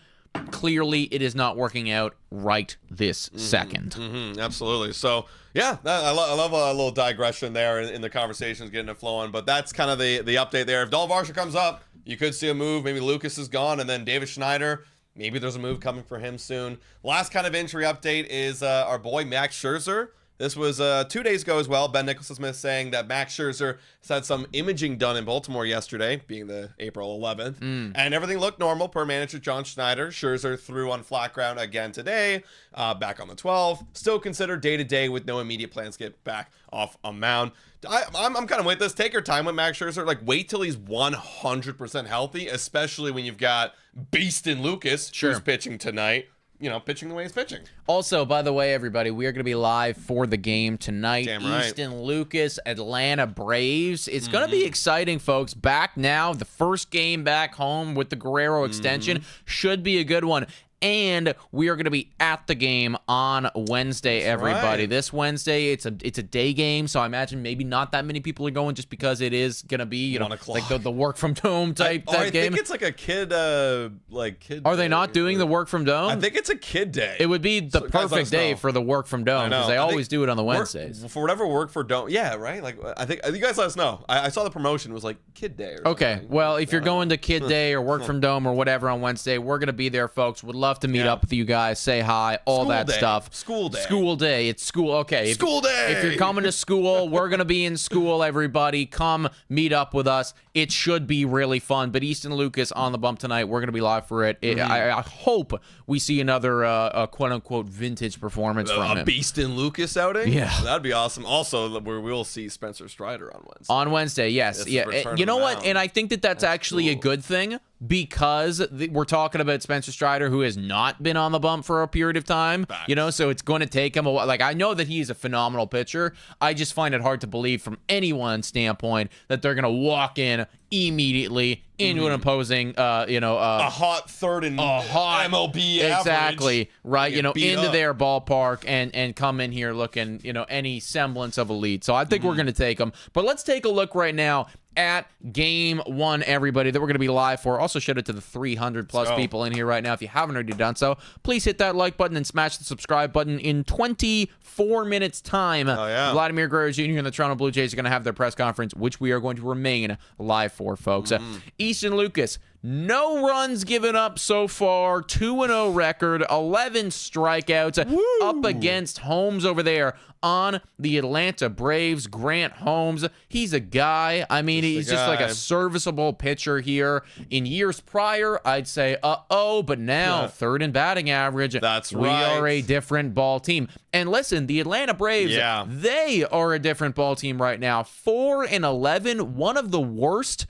B: clearly it is not working out right this second.
A: Absolutely. So, yeah, I love a little digression there in the conversations, getting it flowing. But that's kind of the update there. If Dahl Varsha comes up, you could see a move. Maybe Lucas is gone, and then David Schneider, maybe there's a move coming for him soon. Last kind of injury update is our boy Max Scherzer. This was 2 days ago as well. Ben Nicholson-Smith saying that Max Scherzer has had some imaging done in Baltimore yesterday, being the April 11th, and everything looked normal per manager John Schneider. Scherzer threw on flat ground again today, back on the 12th. Still considered day-to-day with no immediate plans to get back off a mound. I'm kind of with this. Take your time with Max Scherzer. Like, wait till he's 100% healthy, especially when you've got Beast and Lucas, who's pitching tonight. You know, pitching the way he's pitching.
B: Also, by the way, everybody, we are going to be live for the game tonight.
A: Damn right.
B: Easton Lucas, Atlanta Braves. It's going to be exciting, folks. Back now, the first game back home with the Guerrero extension should be a good one. And we are going to be at the game on Wednesday, everybody.
A: Right.
B: This Wednesday, it's a day game, so I imagine maybe not that many people are going just because it is going to be, you know, like the work from home type game.
A: I think it's like a kid.
B: Are they not doing the work from dome?
A: I think it's a kid day.
B: It would be the perfect day for the work from dome because they always do it on the Wednesdays.
A: For whatever work for dome, yeah, right. Like I think you guys let us know. I saw the promotion was like kid day. Or
B: okay,
A: something.
B: well, if you're going to kid day or work from dome or whatever on Wednesday, we're gonna be there, folks. Would love to meet up with you guys, say hi, all
A: School
B: that
A: day.
B: stuff.
A: School day.
B: School day. It's school. Okay.
A: School day.
B: If you're coming to school, we're going to be in school, everybody. Come meet up with us. It should be really fun. But Easton Lucas on the bump tonight. We're going to be live for it. I hope we see another quote-unquote vintage performance from him.
A: A Beast and Lucas outing?
B: Yeah.
A: That'd be awesome. Also, we will see Spencer Strider on Wednesday.
B: On Wednesday, yes. Yeah. You know what? And I think that's actually a good thing, because we're talking about Spencer Strider, who has not been on the bump for a period of time.
A: Facts.
B: You know, so it's going to take him a while. Like, I know that he's a phenomenal pitcher. I just find it hard to believe from anyone's standpoint that they're going to walk in immediately into an opposing,
A: a hot third and MLB
B: exactly
A: average.
B: right. You know, into
A: up.
B: their ballpark and come in here looking, any semblance of a lead. So I think we're going to take them. But let's take a look right now at game one, everybody, that we're going to be live for. Also, shout out to the 300 plus people in here right now. If you haven't already done so, please hit that like button and smash the subscribe button. In 24 minutes time, Vladimir Guerrero Jr. and the Toronto Blue Jays are going to have their press conference, which we are going to remain live for, folks. Easton Lucas, no runs given up so far, 2-0 record, 11 strikeouts. Up against Holmes over there on the Atlanta Braves. Grant Holmes, he's a guy. I mean, he's just like a serviceable pitcher here. In years prior, I'd say, but now third in batting average.
A: That's
B: we
A: right.
B: are a different ball team. And listen, the Atlanta Braves, they are a different ball team right now. 4-11, one of the worst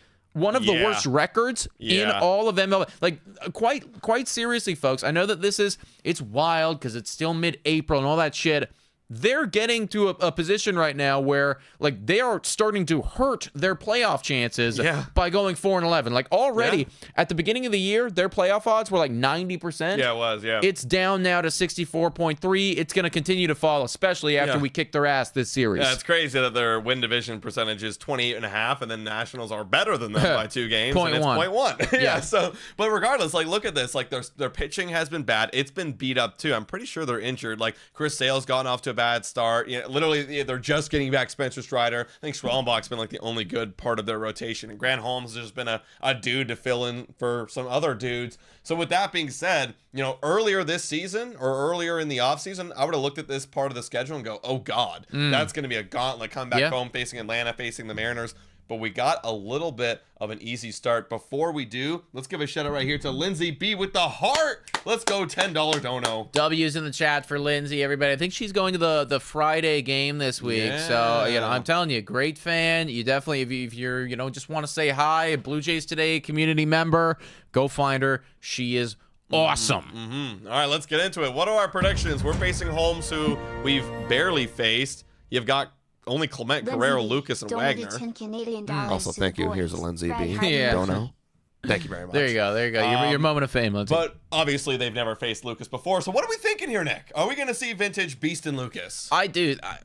B: records in all of MLB. Like, quite seriously, folks. I know that it's wild because it's still mid-April and all that shit. They're getting to a position right now where, like, they are starting to hurt their playoff chances by going 4-11. Like, already at the beginning of the year, their playoff odds were like 90%.
A: Yeah, it was. Yeah,
B: it's down now to 64.3. It's going to continue to fall, especially after we kick their ass this series.
A: Yeah, it's crazy that their win division percentage is 28.5, and then Nationals are better than them by 2 games.
B: Point
A: and it's
B: one.
A: 0.1. Yeah. So, but regardless, like, look at this. Like, their pitching has been bad. It's been beat up too. I'm pretty sure they're injured. Like, Chris Sale's gone off to a bad start. Literally, they're just getting back Spencer Strider. I think Schwellenbach's been like the only good part of their rotation, and Grant Holmes has just been a dude to fill in for some other dudes. So with that being said, earlier this season or earlier in the offseason, I would have looked at this part of the schedule and go, oh God, that's going to be a gauntlet. Come back home facing Atlanta, facing the Mariners. But we got a little bit of an easy start. Before we do, let's give a shout out right here to Lindsay B with the heart. Let's go $10 dono.
B: W's in the chat for Lindsay, everybody. I think she's going to the Friday game this week.
A: Yeah.
B: So, I'm telling you, great fan. You definitely, if you're, just want to say hi, Blue Jays Today community member, go find her. She is awesome.
A: All right, let's get into it. What are our predictions? We're facing Holmes, who we've barely faced. You've got only Clement, Guerrero, Lucas, and Wagner.
C: Also, thank you. Here's a Lindsay B.
B: Yeah.
C: Dono. Thank you very much.
B: There you go. Your moment of fame, Lindsay.
A: But obviously, they've never faced Lucas before. So what do we think thinking here, Nick? Are we going to see vintage Beast and Lucas?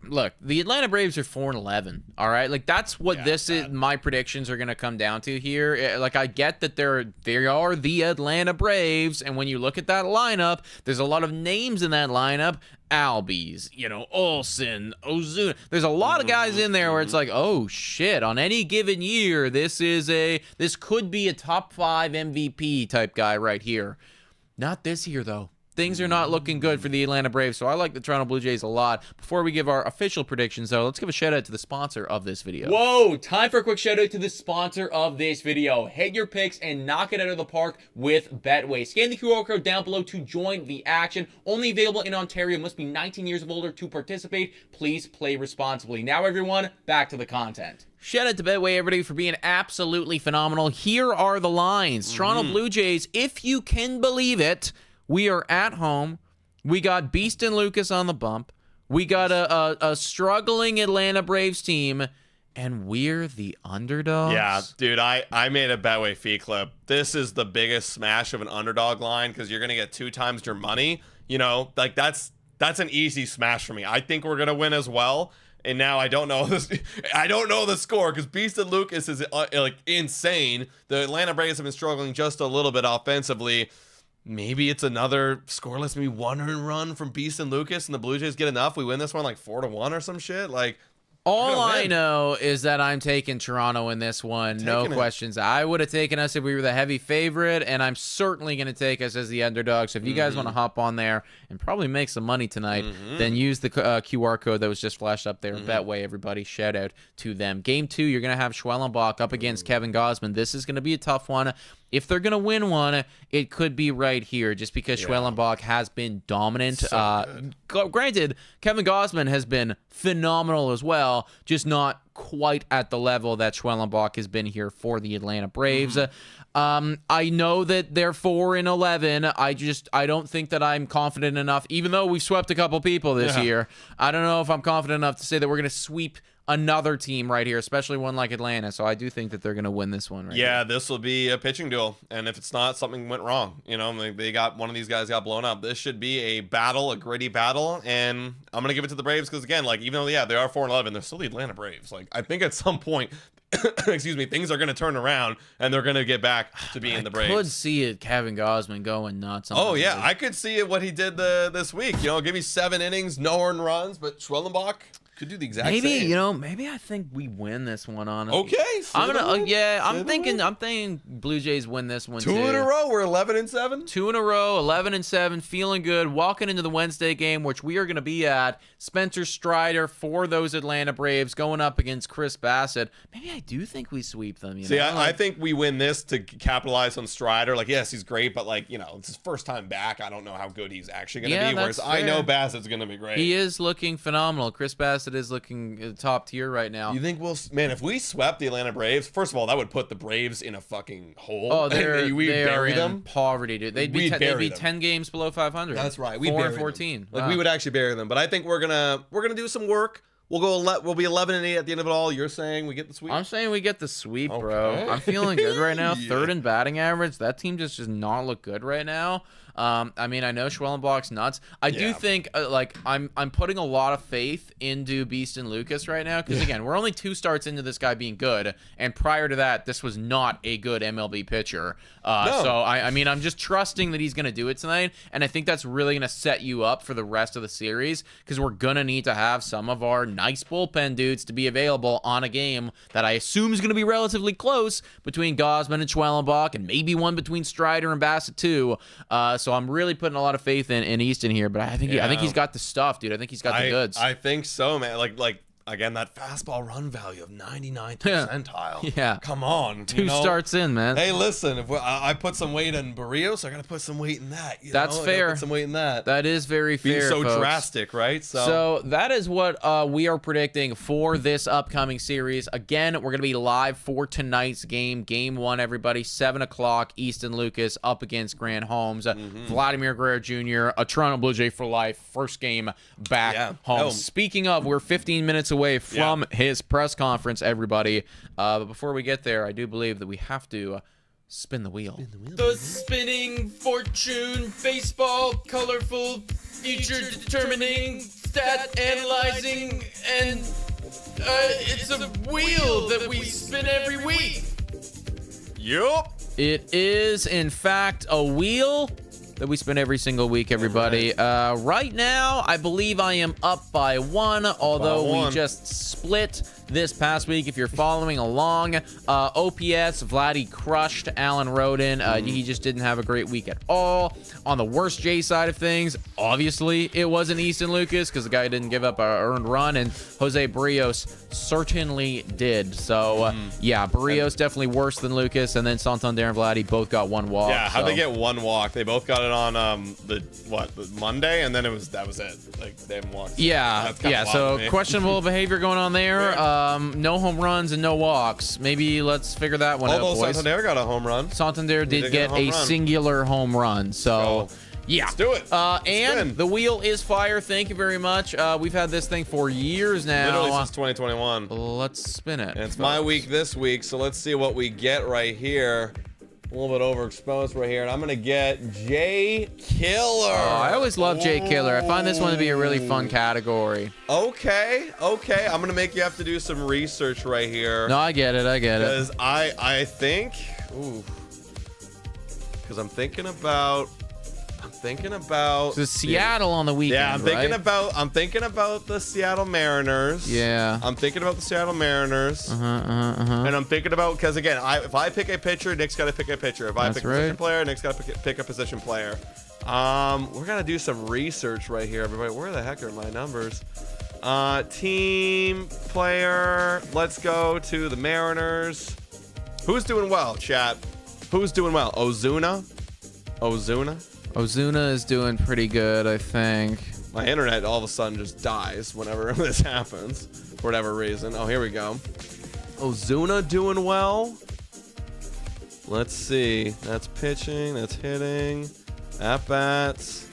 B: Look, the Atlanta Braves are 4-11. All right, like that's what is. My predictions are going to come down to here. Like I get that they are the Atlanta Braves, and when you look at that lineup, there's a lot of names in that lineup. Albies, Olsen, Ozuna. There's a lot of guys in there where it's like, oh shit, on any given year, this could be a top 5 MVP type guy right here. Not this year though. Things are not looking good for the Atlanta Braves, so I like the Toronto Blue Jays a lot. Before we give our official predictions, though, let's give a shout-out to the sponsor of this video.
D: Whoa! Time for a quick shout-out to the sponsor of this video. Hit your picks and knock it out of the park with Betway. Scan the QR code down below to join the action. Only available in Ontario. Must be 19 years of older to participate. Please play responsibly. Now, everyone, back to the content.
B: Shout out to Betway, everybody, for being absolutely phenomenal. Here are the lines. Toronto Blue Jays, if you can believe it, we are at home. We got Beast and Lucas on the bump. We got a struggling Atlanta Braves team, and we're the underdogs.
A: Yeah, dude, I made a Betway fee clip. This is the biggest smash of an underdog line because you're going to get 2 times your money. Like that's an easy smash for me. I think we're going to win as well. And now I don't know this. I don't know the score because Beast and Lucas is like insane. The Atlanta Braves have been struggling just a little bit offensively. Maybe it's another scoreless, maybe 1 run from Beast and Lucas, and the Blue Jays get enough. We win this one like 4-1 or some shit. Like,
B: all I know is that I'm taking Toronto in this one. No questions. I would have taken us if we were the heavy favorite, and I'm certainly going to take us as the underdog. So if you guys want to hop on there and probably make some money tonight, then use the QR code that was just flashed up there. Betway, everybody. Shout out to them. Game 2, you're going to have Schwellenbach up against Kevin Gausman. This is going to be a tough one. If they're going to win one, it could be right here just because Schwellenbach has been dominant. Granted, Kevin Gausman has been phenomenal as well, just not quite at the level that Schwellenbach has been here for the Atlanta Braves. I know that they're 4-11. I don't think that I'm confident enough, even though we've swept a couple people this year. I don't know if I'm confident enough to say that we're going to sweep another team right here, especially one like Atlanta. So I do think that they're going to win this one right here.
A: This will be a pitching duel. And if it's not, something went wrong. They got one of these guys got blown up. This should be a battle, a gritty battle. And I'm going to give it to the Braves because, again, like, even though, they are 4-11, they're still the Atlanta Braves. Like, I think at some point, excuse me, things are going to turn around and they're going to get back to being the Braves.
B: I could see it, Kevin Gausman going nuts.
A: I could see it, what he did this week. Give me 7 innings, no earned runs, but Schwellenbach could do the exact same.
B: Maybe I think we win this one, honestly.
A: Okay.
B: I'm thinking Blue Jays win this one
A: 2 in a row. We're 11-7.
B: 2 in a row, 11-7, feeling good. Walking into the Wednesday game, which we are going to be at. Spencer Strider for those Atlanta Braves going up against Chris Bassett. Maybe I do think we sweep them.
A: I think we win this to capitalize on Strider. Like, yes, he's great, but it's his first time back. I don't know how good he's actually going to be. Whereas fair. I know Bassett's going to be great.
B: He is looking phenomenal. Chris Bassett is looking top tier right now.
A: You think if we swept the Atlanta Braves, first of all, that would put the Braves in a fucking hole.
B: Oh, they are in
A: them.
B: Poverty, dude. They'd be 10 games below 500.
A: That's right.
B: We'd 4-14.
A: Like, we would actually bury them. But I think we're gonna do some work. We'll be 11-8 at the end of it all. You're saying we get the sweep?
B: I'm saying we get the sweep, bro. I'm feeling good right now. 3rd in batting average. That team just does not look good right now. I know Schwellenbach's nuts. I do think I'm putting a lot of faith into Beast and Lucas right now because again, we're only 2 starts into this guy being good, and prior to that, this was not a good MLB pitcher. So I'm just trusting that he's going to do it tonight, and I think that's really going to set you up for the rest of the series because we're going to need to have some of our nice bullpen dudes to be available on a game that I assume is going to be relatively close between Gausman and Schwellenbach, and maybe one between Strider and Bassett too. So I'm really putting a lot of faith in Easton here, but I think he's got the stuff, dude. I think he's got the goods.
A: I think so, man. Like again, that fastball run value of 99th percentile.
B: Yeah.
A: Come on.
B: 2 starts in, man.
A: Hey, listen, if I put some weight in Barrios, I got to put some weight in that.
B: That's fair.
A: Put some weight in that.
B: That is very fair,
A: being so
B: folks.
A: drastic, right?
B: So that is what we are predicting for this upcoming series. Again, we're going to be live for tonight's game. Game 1, everybody, 7 o'clock, Easton Lucas up against Grant Holmes. Vladimir Guerrero Jr., a Toronto Blue Jay for life. First game back home. Speaking of, we're 15 minutes away from his press conference, everybody. But before we get there, I do believe that we have to Spin the wheel.
D: The spinning fortune, baseball, colorful, future determining, stat analyzing, and it's a wheel that we spin every week.
A: Yup.
B: It is, in fact, a wheel that we spin every single week, everybody. Right now, I believe I am up by 1, although we just split this past week. If you're following along, OPS, Vladdy crushed Alan Roden. He just didn't have a great week at all. On the worst J side of things, obviously, it wasn't Easton Lucas because the guy didn't give up an earned run, and Jose Barrios certainly did. So, yeah, Barrios definitely worse than Lucas, and then Santander and Vladdy both got 1 walk.
A: Yeah, how'd they get 1 walk? They both got it on the Monday, and then that was it. Like, they haven't walked.
B: Yeah, so questionable behavior going on there. No home runs and no walks. Maybe let's figure that one out, boys.
A: Santander got a home run.
B: Santander did get a singular home run, so yeah.
A: Let's do it.
B: And the wheel is fire. Thank you very much. We've had this thing for years now.
A: Literally since 2021.
B: Let's spin it.
A: And it's my week this week, so let's see what we get right here. A little bit overexposed right here, and I'm gonna get J Killer.
B: I always love J Killer. I find this one to be a really fun category.
A: Okay. I'm gonna make you have to do some research right here.
B: No, I get it.
A: Because I think, because I'm thinking about
B: the Seattle on the weekend.
A: Yeah, I'm thinking about the Seattle Mariners.
B: Yeah.
A: I'm thinking about the Seattle Mariners. And I'm thinking about, because again, if I pick a pitcher, Nick's got to pick a pitcher. If I pick a position player, Nick's got to pick a position player. We're gonna do some research right here, everybody. Where the heck are my numbers? Team player. Let's go to the Mariners. Who's doing well, chat? Who's doing well? Ozuna
B: is doing pretty good, I think.
A: My internet all of a sudden just dies whenever this happens, for whatever reason. Oh, here we go. Ozuna doing well. Let's see. That's pitching. That's hitting. At-bats.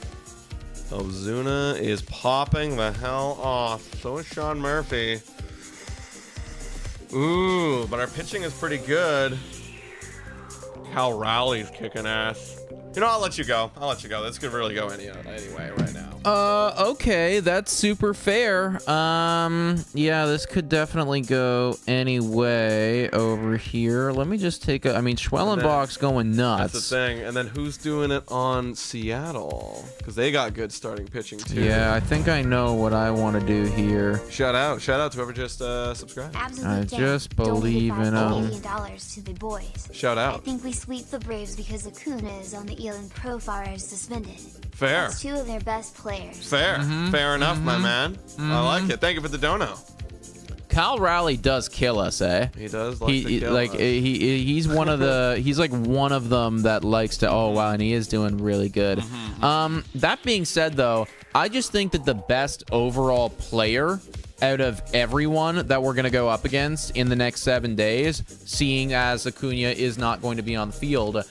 A: Ozuna is popping the hell off. So is Sean Murphy. Ooh, but our pitching is pretty good. Cal Rowley's kicking ass. You know, I'll let you go. This could really go anyway right now.
B: Okay, that's super fair. Yeah, this could definitely go anyway over here. Let me just take Schwellenbach's going nuts.
A: That's the thing. And then who's doing it on Seattle? Because they got good starting pitching too.
B: Yeah, I think I know what I want to do here.
A: Shout out to whoever just subscribed.
B: I just believe in them.
E: $1 to the boys.
A: Shout out.
E: I think we sweep the Braves because Acuna is on the Elan Profile is suspended.
A: Fair.
E: That's 2 of their best players.
A: Fair. Fair enough, my man. I like it. Thank you for the dono.
B: Cal Rowley does kill us, eh?
A: He does like to kill us.
B: He's one of the he's like one of them that likes to and he is doing really good. That being said though, I just think that the best overall player out of everyone that we're going to go up against in the next 7 days, seeing as Acuna is not going to be on the field,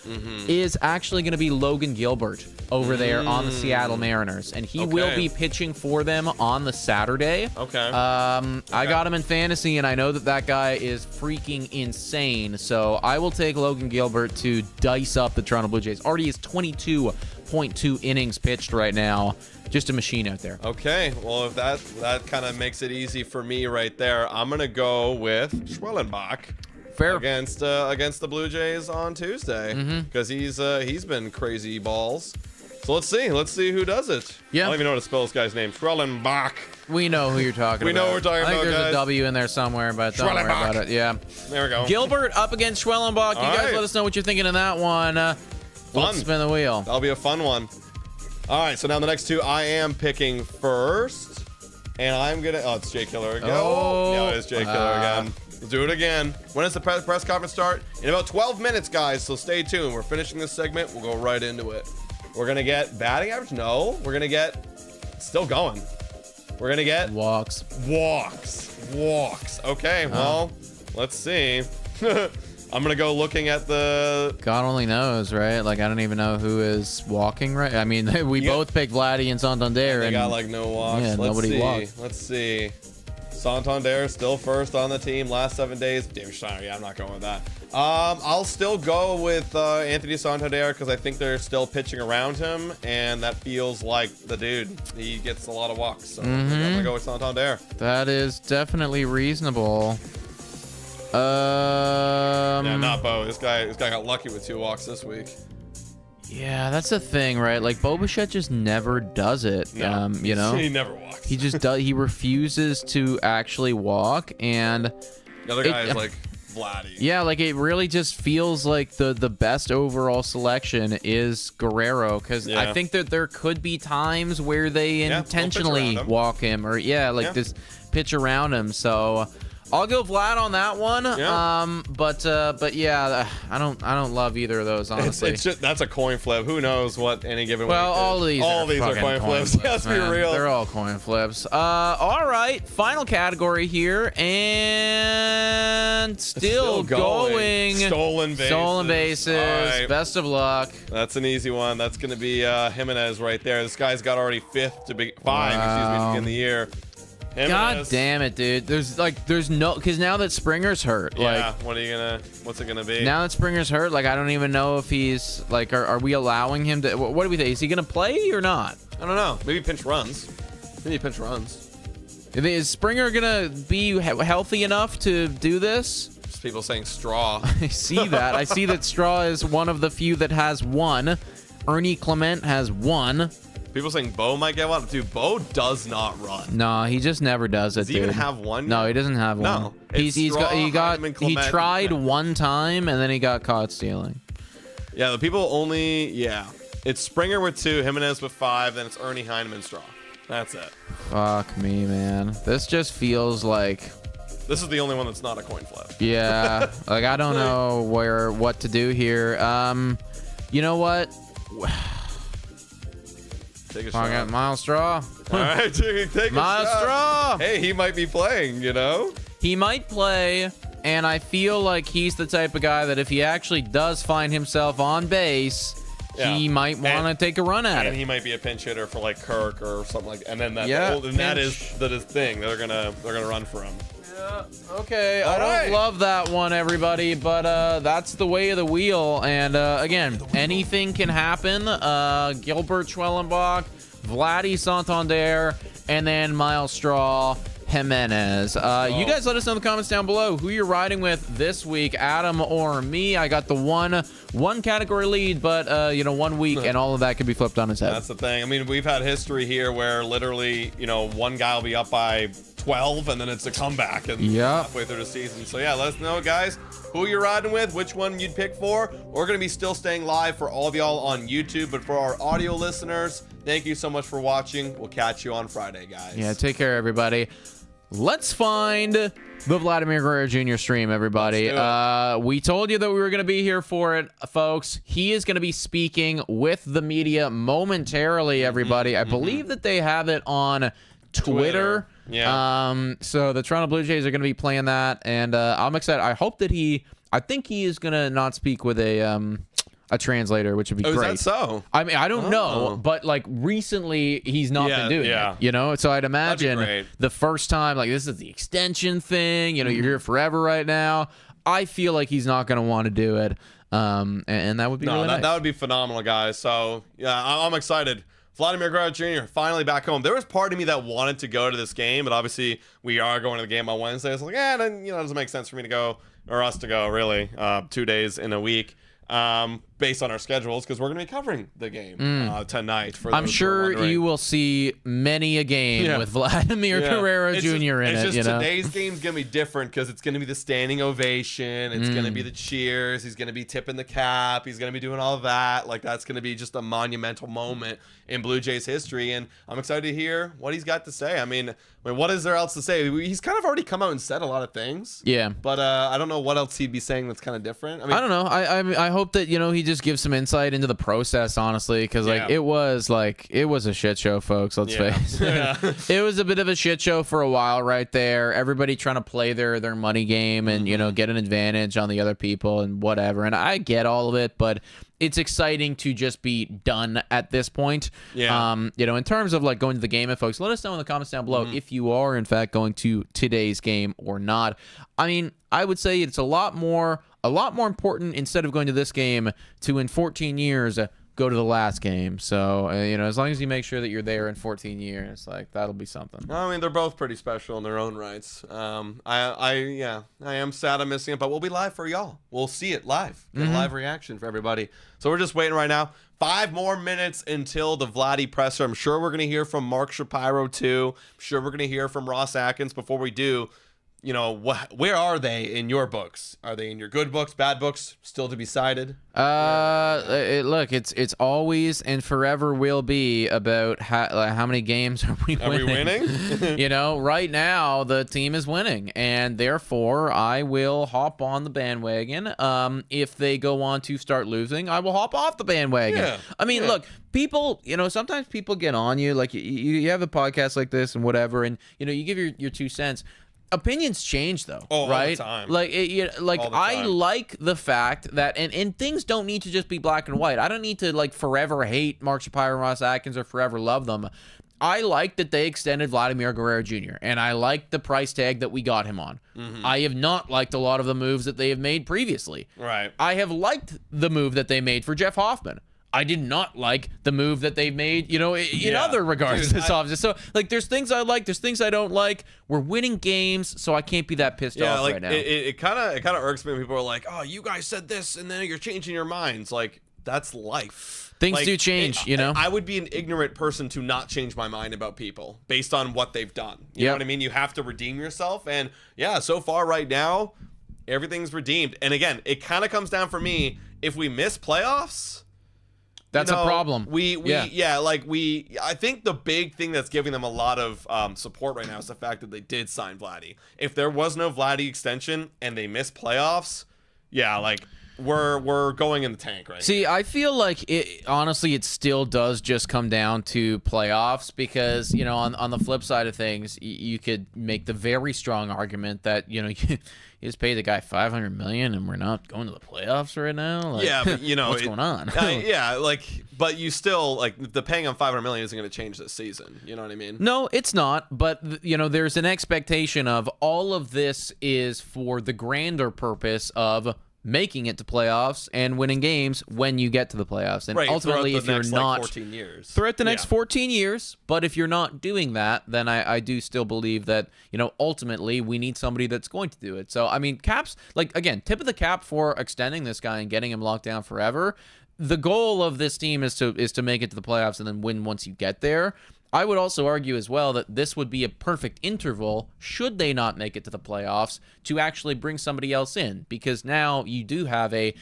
B: is actually going to be Logan Gilbert over there on the Seattle Mariners. And he will be pitching for them on the Saturday. I got him in fantasy, and I know that guy is freaking insane. So I will take Logan Gilbert to dice up the Toronto Blue Jays. Already is 22.2 innings pitched right now. Just a machine out there.
A: Okay, well, if that kind of makes it easy for me right there, I'm gonna go with Schwellenbach.
B: Fair.
A: Against the Blue Jays on Tuesday, because he's been crazy balls. So let's see who does it.
B: Yeah.
A: I don't even know how to spell this guy's name. Schwellenbach.
B: We know who you're talking about.
A: We know what we're talking about,
B: I think there's
A: guys.
B: a W in there somewhere, but don't worry about it. Yeah.
A: There we go.
B: Gilbert up against Schwellenbach. You guys let us know what you're thinking of that one. Let's spin the wheel.
A: That'll be a fun one. All right, so now the next 2 I am picking first, and I'm gonna. Oh, it's J Killer again. No, it is J Killer again. Let's do it again. When does the press conference start? In about 12 minutes, guys. So stay tuned. We're finishing this segment. We'll go right into it. We're gonna get batting average. No, we're gonna get. It's still going. We're gonna get
B: walks.
A: Okay, well, let's see. I'm gonna go looking at the.
B: God only knows, right? Like I don't even know who is walking, right? I mean, we both picked Vladdy and Santander,
A: and they got like no walks.
B: Yeah,
A: Let's
B: nobody
A: see.
B: walked.
A: Let's see. Santander still first on the team last 7 days. David Steiner, yeah, I'm not going with that. I'll still go with Anthony Santander because I think they're still pitching around him, and that feels like the dude. He gets a lot of walks, so I'm gonna go with Santander.
B: That is definitely reasonable.
A: Yeah, not Bo. This guy got lucky with 2 walks this week.
B: Yeah, that's the thing, right? Like, Bo Bichette just never does it.
A: No,
B: you know,
A: he never walks.
B: He just does. He refuses to actually walk, and
A: the other guy is like Vladdy.
B: Yeah, like it really just feels like the best overall selection is Guerrero, because I think that there could be times where they intentionally walk him, or just pitch around him. So I'll go Vlad on that one. Yeah. But yeah, I don't love either of those, honestly.
A: It's just, that's a coin flip. Who knows what any given week is.
B: All these are coin flips.
A: Let's be real.
B: They're all coin flips. All right, final category here, and still going.
A: Stolen bases.
B: Stolen bases. Right. Best of luck.
A: That's an easy one. That's going to be Jimenez right there. This guy's got already five to begin the year.
B: God damn it, dude. There's no, because now that Springer's hurt,
A: what's it gonna be?
B: Now that Springer's hurt, like, I don't even know if he's like, are we allowing him to? What do we think? Is he gonna play or not?
A: I don't know. Maybe pinch runs.
B: Is Springer gonna be healthy enough to do this?
A: Just people saying Straw.
B: I see that. I see that Straw is one of the few that has one. Ernie Clement has one.
A: People saying Bo might get one. Dude, Bo does not run.
B: No, he just never does it.
A: Does he even have one?
B: No, he doesn't have one.
A: No,
B: he tried one time and then he got caught stealing.
A: Yeah, the people only it's Springer with 2, Jimenez with 5, then it's Ernie, Heineman, Straw. That's it.
B: Fuck me, man. This just feels like
A: this is the only one that's not a coin flip.
B: Yeah, like I don't know what to do here. You know what?
A: Take a shot.
B: I got Miles Straw.
A: All right, dude, take
B: Miles
A: a shot.
B: Straw.
A: Hey, he might be playing, you know?
B: He might play, and I feel like he's the type of guy that if he actually does find himself on base, he might want to take a run at it.
A: And he might be a pinch hitter for like Kirk or something like that. And then that is his thing. They're gonna run for him.
B: Yeah, okay. I don't love that one, everybody, but that's the way of the wheel. And again, anything can happen. Gilbert Schwellenbach, Vladdy Santander, and then Miles Straw Jimenez. You guys let us know in the comments down below who you're riding with this week, Adam or me. I got the one category lead, but 1 week and all of that could be flipped on his head.
A: That's the thing. I mean, we've had history here where literally, one guy will be up by 12 and then it's a comeback and halfway through the season. So yeah, let us know, guys, who you're riding with, which one you'd pick for. We're going to be still staying live for all of y'all on YouTube, but for our audio listeners, thank you so much for watching. We'll catch you on Friday, guys.
B: Yeah, take care, everybody. Let's find the Vladimir Guerrero Jr. stream, everybody. We told you that we were going to be here for it, folks. He is going to be speaking with the media momentarily, everybody. I believe that they have it on Twitter.
A: Yeah.
B: So the Toronto Blue Jays are going to be playing that, and I'm excited. I hope that I think he is going to not speak with a translator, which would be great.
A: Is that so?
B: I mean, I don't know, but like recently he's not been doing it, so I'd imagine the first time, like, this is the extension thing, you're here forever right now. I feel like he's not going to want to do it. And that would be really nice.
A: That would be phenomenal, guys. So yeah, I'm excited. Vladimir Guerrero Jr. finally back home. There was part of me that wanted to go to this game, but obviously we are going to the game on Wednesday. So like, then it doesn't make sense for me to go, or us to go, really. 2 days in a week. Based on our schedules, because we're going to be covering the game tonight.
B: I'm sure you will see many a game with Vladimir Guerrero Jr. in it.
A: Today's game's going to be different because it's going to be the standing ovation. It's going to be the cheers. He's going to be tipping the cap. He's going to be doing all of that. Like, that's going to be just a monumental moment in Blue Jays history. And I'm excited to hear what he's got to say. I mean, what is there else to say? He's kind of already come out and said a lot of things.
B: Yeah.
A: But I don't know what else he'd be saying that's kind of different. I mean,
B: I don't know. I hope that, he just give some insight into the process, honestly, because it was a shit show, folks. Let's face it. It was a bit of a shit show for a while right there. Everybody trying to play their money game and get an advantage on the other people and whatever. And I get all of it, but it's exciting to just be done at this point. Yeah. In terms of going to the game, folks, let us know in the comments down below if you are in fact going to today's game or not. I mean, I would say it's a lot more important, instead of going to this game, to in 14 years go to the last game. So as long as you make sure that you're there in 14 years, that'll be something.
A: I mean, they're both pretty special in their own rights. I am sad I'm missing it, but we'll be live for y'all. We'll see it live. Get a live reaction for everybody. So we're just waiting right now. 5 more minutes until the Vladdy presser. I'm sure we're gonna hear from Mark Shapiro too. I'm sure we're gonna hear from Ross Atkins. Before we do, where are they in your books? Are they in your good books, bad books? Still to be decided?
B: Look, it's always and forever will be about how many games are we winning? Right now the team is winning, and therefore I will hop on the bandwagon. If they go on to start losing, I will hop off the bandwagon. Yeah. I mean, look, people, sometimes people get on you. You have a podcast like this and whatever, and you give your 2 cents. Opinions change, though, right?
A: All the time.
B: I like the fact that, and things don't need to just be black and white. I don't need to forever hate Mark Shapiro and Ross Atkins or forever love them. I like that they extended Vladimir Guerrero Jr., and I like the price tag that we got him on. I have not liked a lot of the moves that they have made previously.
A: Right.
B: I have liked the move that they made for Jeff Hoffman. I did not like the move that they've made, in other regards. Dude, so, there's things I like, there's things I don't like. We're winning games, so I can't be that pissed off right now.
A: It kind of irks me when people are like, "Oh, you guys said this, and then you're changing your minds." That's life.
B: Things do change,
A: I would be an ignorant person to not change my mind about people based on what they've done. You know what I mean? You have to redeem yourself, and so far right now, everything's redeemed. And again, it kind of comes down for me, if we miss playoffs,
B: that's a problem.
A: I think the big thing that's giving them a lot of support right now is the fact that they did sign Vladdy. If there was no Vladdy extension and they missed playoffs, we're going in the tank right
B: See, I feel like honestly it still does just come down to playoffs, because on the flip side of things, you could make the very strong argument that you just pay the guy $500 million and we're not going to the playoffs right now.
A: But
B: what's going on?
A: But you still the paying him $500 million isn't going to change this season. You know what I mean?
B: No, it's not. But there's an expectation of all of this is for the grander purpose of making it to playoffs and winning games when you get to the playoffs. And ultimately, if you're not
A: 14 years.
B: Throughout the next 14 years, but if you're not doing that, then I do still believe that, ultimately we need somebody that's going to do it. So, I mean, Caps, again, tip of the cap for extending this guy and getting him locked down forever. The goal of this team is to make it to the playoffs and then win once you get there. I would also argue as well that this would be a perfect interval, should they not make it to the playoffs, to actually bring somebody else in, because now you do have a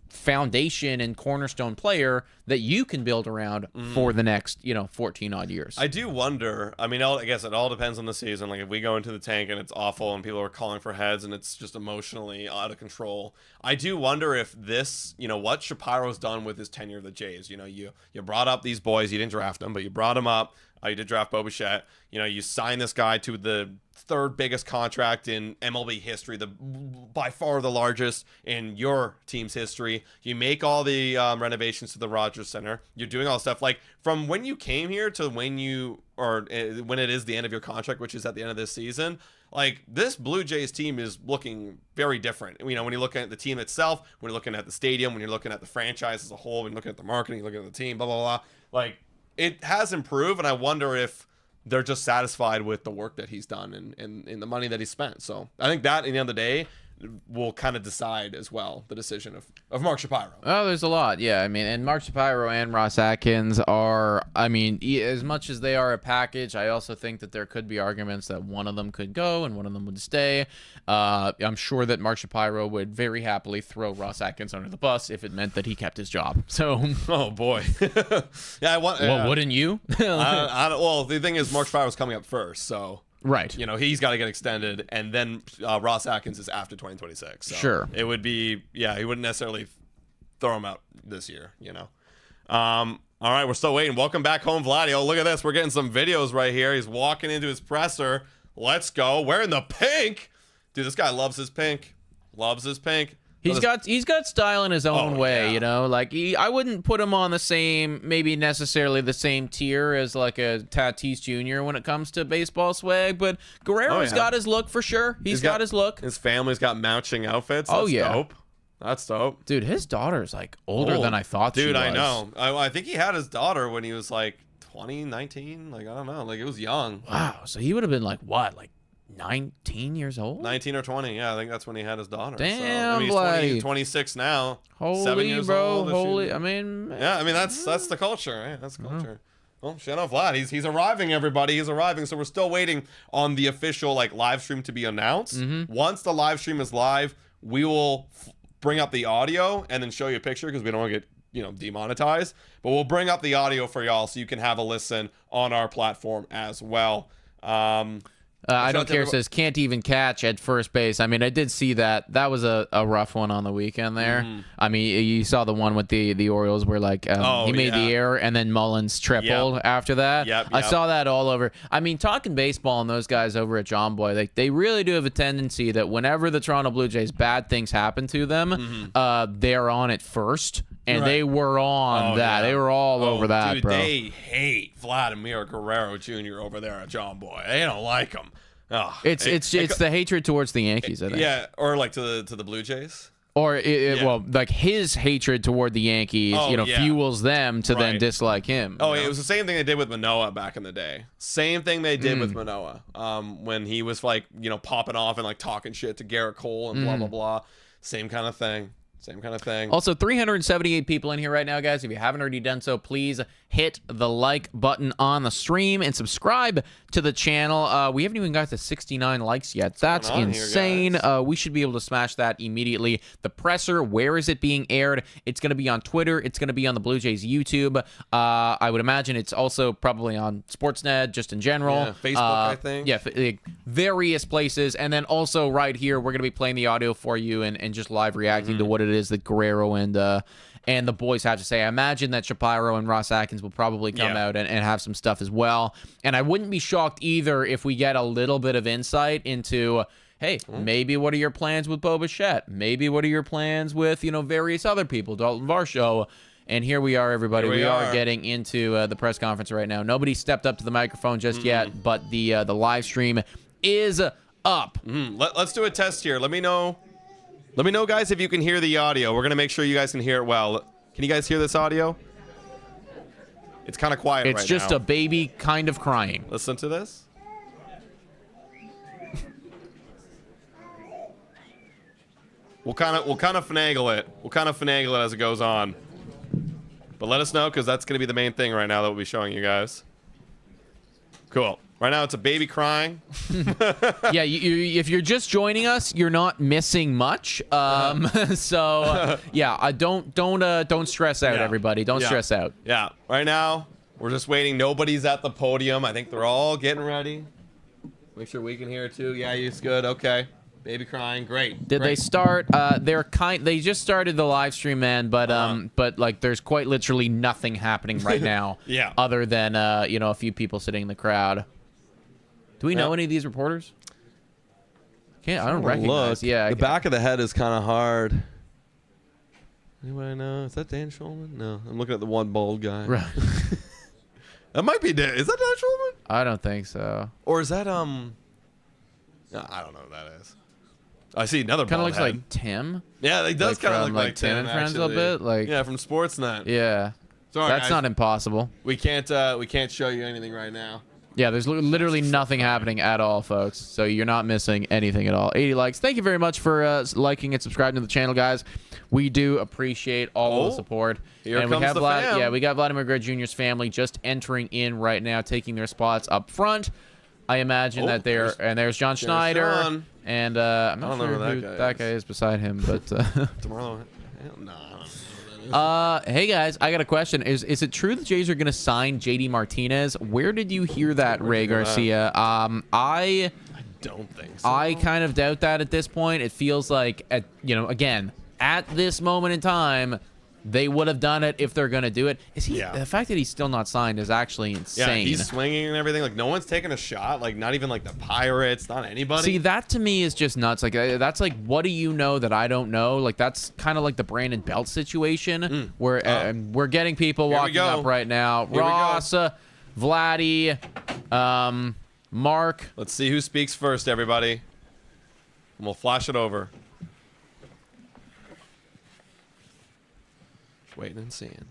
B: foundation and cornerstone player that you can build around for the next 14 odd years.
A: I do wonder, I mean, I guess it all depends on the season. If we go into the tank and it's awful and people are calling for heads and it's just emotionally out of control, I do wonder if this, what Shapiro's done with his tenure of the Jays. You brought up these boys, you didn't draft them, but you brought them up. You did draft Bo Bichette. You signed this guy to the 3rd biggest contract in MLB history, by far the largest in your team's history. You make all the renovations to the Rogers Center. You're doing all the stuff. From when you came here to when when it is the end of your contract, which is at the end of this season, this Blue Jays team is looking very different. When you're looking at the team itself, when you're looking at the stadium, when you're looking at the franchise as a whole, when you're looking at the marketing, you're looking at the team, blah, blah, blah. It has improved, and I wonder if they're just satisfied with the work that he's done and the money that he spent. So I think that, at the end of the day, will kind of decide as well the decision of Mark Shapiro.
B: Oh, there's a lot. Yeah, I mean, and Mark Shapiro and Ross Atkins are, I mean, as much as they are a package, I also think that there could be arguments that one of them could go and one of them would stay. I'm sure that Mark Shapiro would very happily throw Ross Atkins under the bus if it meant that he kept his job. So,
A: oh boy.
B: Well, wouldn't you?
A: Well, the thing is, Mark Shapiro's coming up first, so.
B: Right.
A: He's got to get extended, and then Ross Atkins is after 2026. So
B: sure.
A: It would be, he wouldn't necessarily throw him out this year, you know. All right, we're still waiting. Welcome back home, Vladdy. Oh, look at this. We're getting some videos right here. He's walking into his presser. Let's go. Wearing the pink. Dude, this guy loves his pink. Loves his pink.
B: He's got style in his own way,
A: yeah.
B: you know. Like I wouldn't put him on the same, maybe necessarily the same tier as like a Tatis Jr. when it comes to baseball swag, but Guerrero's got his look for sure. He's got his look.
A: His family's got matching outfits. That's dope. That's dope.
B: Dude, his daughter's like older than I thought she was.
A: Dude, I know. I think he had his daughter when he was like 20, 19. Like, I don't know. Like, it was young.
B: Wow. So he would have been like, what? Like 19 years old?
A: 19 or 20. Yeah, I think that's when he had his daughter.
B: Damn,
A: so, I mean, he's 26 now.
B: Holy,
A: 7 years
B: bro.
A: old.
B: Holy. I mean.
A: Yeah, I mean, that's the culture. Right? That's the culture. Well, shout out Vlad. He's arriving, everybody. He's arriving. So we're still waiting on the official like live stream to be announced. Once the live stream is live, we will bring up the audio and then show you a picture because we don't want to get demonetized. But we'll bring up the audio for y'all so you can have a listen on our platform as well.
B: I don't care. It says can't even catch at first base. I mean, I did see that. That was a rough one on the weekend there. I mean, you saw the one with the Orioles where like he made the error and then Mullins tripled after that. I saw that all over. I mean, talking baseball and those guys over at John Boy, they really do have a tendency that whenever the Toronto Blue Jays bad things happen to them, they're on it first. And they were on that. They were all over that,
A: dude,
B: bro.
A: They hate Vladimir Guerrero Jr. over there at John Boy. They don't like him. Oh,
B: it's the hatred towards the Yankees, I think.
A: Yeah, or like to the Blue Jays.
B: Or well, like his hatred toward the Yankees, fuels them to then dislike him.
A: Oh, it was the same thing they did with Manoah back in the day. Same thing they did with Manoah, when he was like popping off and like talking shit to Garrett Cole and blah blah blah. Same kind of thing. Same kind of thing.
B: Also, 378 people in here right now, guys. If you haven't already done so, please hit the like button on the stream and subscribe to the channel. We haven't even got to 69 likes yet. That's insane. We should be able to smash that immediately. The presser, where is it being aired? It's going to be on Twitter. It's going to be on the Blue Jays YouTube. I would imagine it's also probably on Sportsnet, just in general.
A: Yeah, Facebook, I think.
B: Yeah, various places. And then also right here, we're going to be playing the audio for you and just live reacting to what it is that Guerrero and the boys have to say. I imagine that Shapiro and Ross Atkins will probably come out and have some stuff as well. And I wouldn't be shocked either if we get a little bit of insight into, hey, maybe what are your plans with Bo Bichette? Maybe what are your plans with, various other people, Dalton Varsho. And here we are, everybody. We are getting into the press conference right now. Nobody stepped up to the microphone just yet, but the live stream is up.
A: Let's do a test here. Let me know, guys, if you can hear the audio. We're going to make sure you guys can hear it well. Can you guys hear this audio? It's kind of quiet right now.
B: It's just a baby kind of crying.
A: Listen to this. We'll kind of finagle it. We'll kind of finagle it as it goes on. But let us know, because that's going to be the main thing right now that we'll be showing you guys. Cool. Right now, it's a baby crying.
B: Yeah, if you're just joining us, you're not missing much. So yeah, don't stress out, everybody. Don't stress out.
A: Yeah. Right now, we're just waiting. Nobody's at the podium. I think they're all getting ready. Make sure we can hear it too. Yeah, it's good. Okay. Baby crying. Great.
B: Did they start? They just started the live stream, man. But like, there's quite literally nothing happening right now. Other than a few people sitting in the crowd. Do we know any of these reporters? I don't recognize.
A: Look.
B: Yeah,
A: the back of the head is kind of hard. Anybody know? Is that Dan Schulman? No, I'm looking at the one bald guy.
B: Right.
A: That might be Dan. Is that Dan Schulman?
B: I don't think so.
A: Or is that No, I don't know who that is. I see another.
B: Kind of looks like Tim.
A: Yeah, it does kind of look like
B: Tim and Friends a little bit. Like
A: from Sportsnet.
B: Yeah.
A: Sorry,
B: that's
A: guys.
B: not impossible.
A: We can't show you anything right now.
B: Yeah, there's literally nothing happening at all, folks. So you're not missing anything at all. 80 likes. Thank you very much for liking and subscribing to the channel, guys. We do appreciate all the support.
A: Here comes the fam.
B: Yeah, we got Vladimir Guerrero Jr.'s family just entering in right now, taking their spots up front. I imagine that there's John Schneider.
A: Sean.
B: And I'm not sure who that guy is beside him, but
A: tomorrow.
B: hey guys, I got a question. Is it true the Jays are going to sign JD Martinez? Where did you hear that, Ray Garcia? I
A: don't think so.
B: I kind of doubt that at this point. It feels like again, at this moment in time, they would have done it if they're going to do it. Is he?
A: Yeah.
B: The fact that he's still not signed is actually insane.
A: Yeah, he's swinging and everything. Like, no one's taking a shot. Like, not even like the Pirates, not anybody.
B: See, that to me is just nuts. Like, that's like, what do you know that I don't know? Like, that's kind of like the Brandon Belt situation where we're getting people walking up right now. Ross, Vladdy, Mark.
A: Let's see who speaks first, everybody. And we'll flash it over. Waiting and seeing.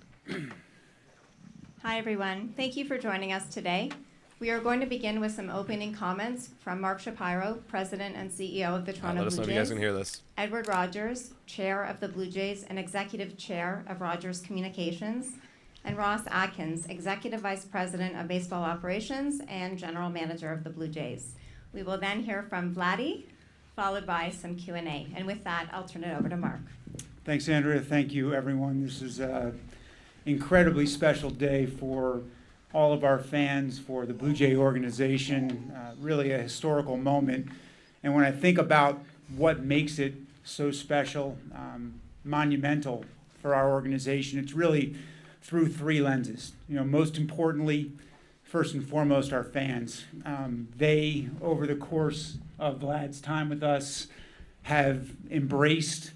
F: Hi, everyone. Thank you for joining us today. We are going to begin with some opening comments from Mark Shapiro, President and CEO of the Toronto Blue Jays.
A: Let us know if you guys can hear this.
F: Edward Rogers, Chair of the Blue Jays and Executive Chair of Rogers Communications, and Ross Atkins, Executive Vice President of Baseball Operations and General Manager of the Blue Jays. We will then hear from Vladdy, followed by some Q&A. And with that, I'll turn it over to Mark.
G: Thanks, Andrea. Thank you, everyone. This is an incredibly special day for all of our fans, for the Blue Jay organization, really a historical moment. And when I think about what makes it so special, monumental for our organization, it's really through three lenses. You know, most importantly, first and foremost, our fans. They, over the course of Vlad's time with us, have embraced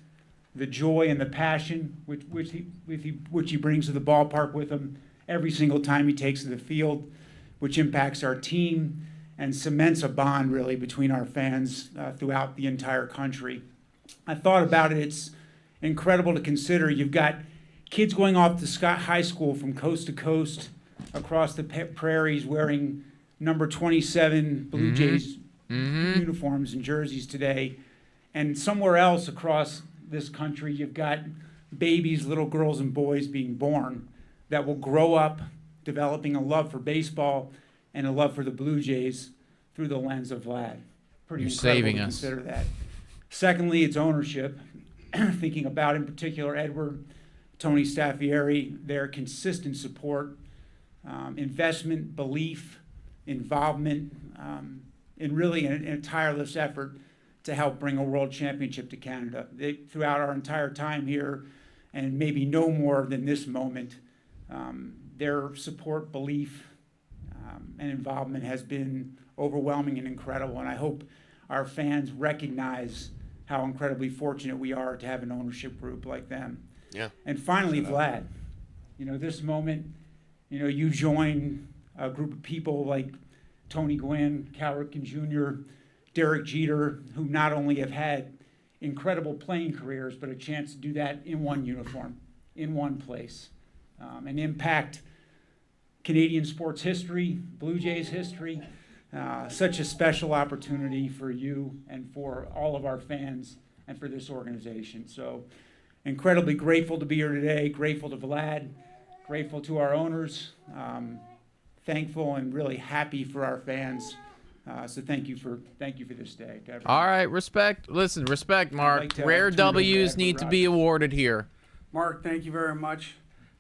G: the joy and the passion which he brings to the ballpark with him every single time he takes to the field, which impacts our team and cements a bond really between our fans throughout the entire country. I thought about it. It's incredible to consider. You've got kids going off to Scott High School from coast to coast across the prairies wearing number 27 Blue Jays uniforms and jerseys today. And somewhere else across this country, you've got babies, little girls and boys being born that will grow up developing a love for baseball and a love for the Blue Jays through the lens of Vlad. Pretty
B: You're
G: incredible
B: saving
G: to
B: us.
G: consider that. Secondly, it's ownership. Thinking about, in particular, Edward, Tony Staffieri, their consistent support, investment, belief, involvement, in really a tireless effort to help bring a world championship to Canada. Throughout our entire time here, and maybe no more than this moment, their support, belief, and involvement has been overwhelming and incredible. And I hope our fans recognize how incredibly fortunate we are to have an ownership group like them.
A: Yeah.
G: And finally, Vlad, this moment, you join a group of people like Tony Gwynn, Cal Ripken Jr., Derek Jeter, who not only have had incredible playing careers, but a chance to do that in one uniform, in one place, and impact Canadian sports history, Blue Jays history. Such a special opportunity for you and for all of our fans and for this organization. So incredibly grateful to be here today, grateful to Vlad, grateful to our owners, thankful and really happy for our fans. So thank you for this day. To everyone.
B: All right, respect. Listen, respect, Mark. Rare W's need to be awarded here.
H: Mark, thank you very much.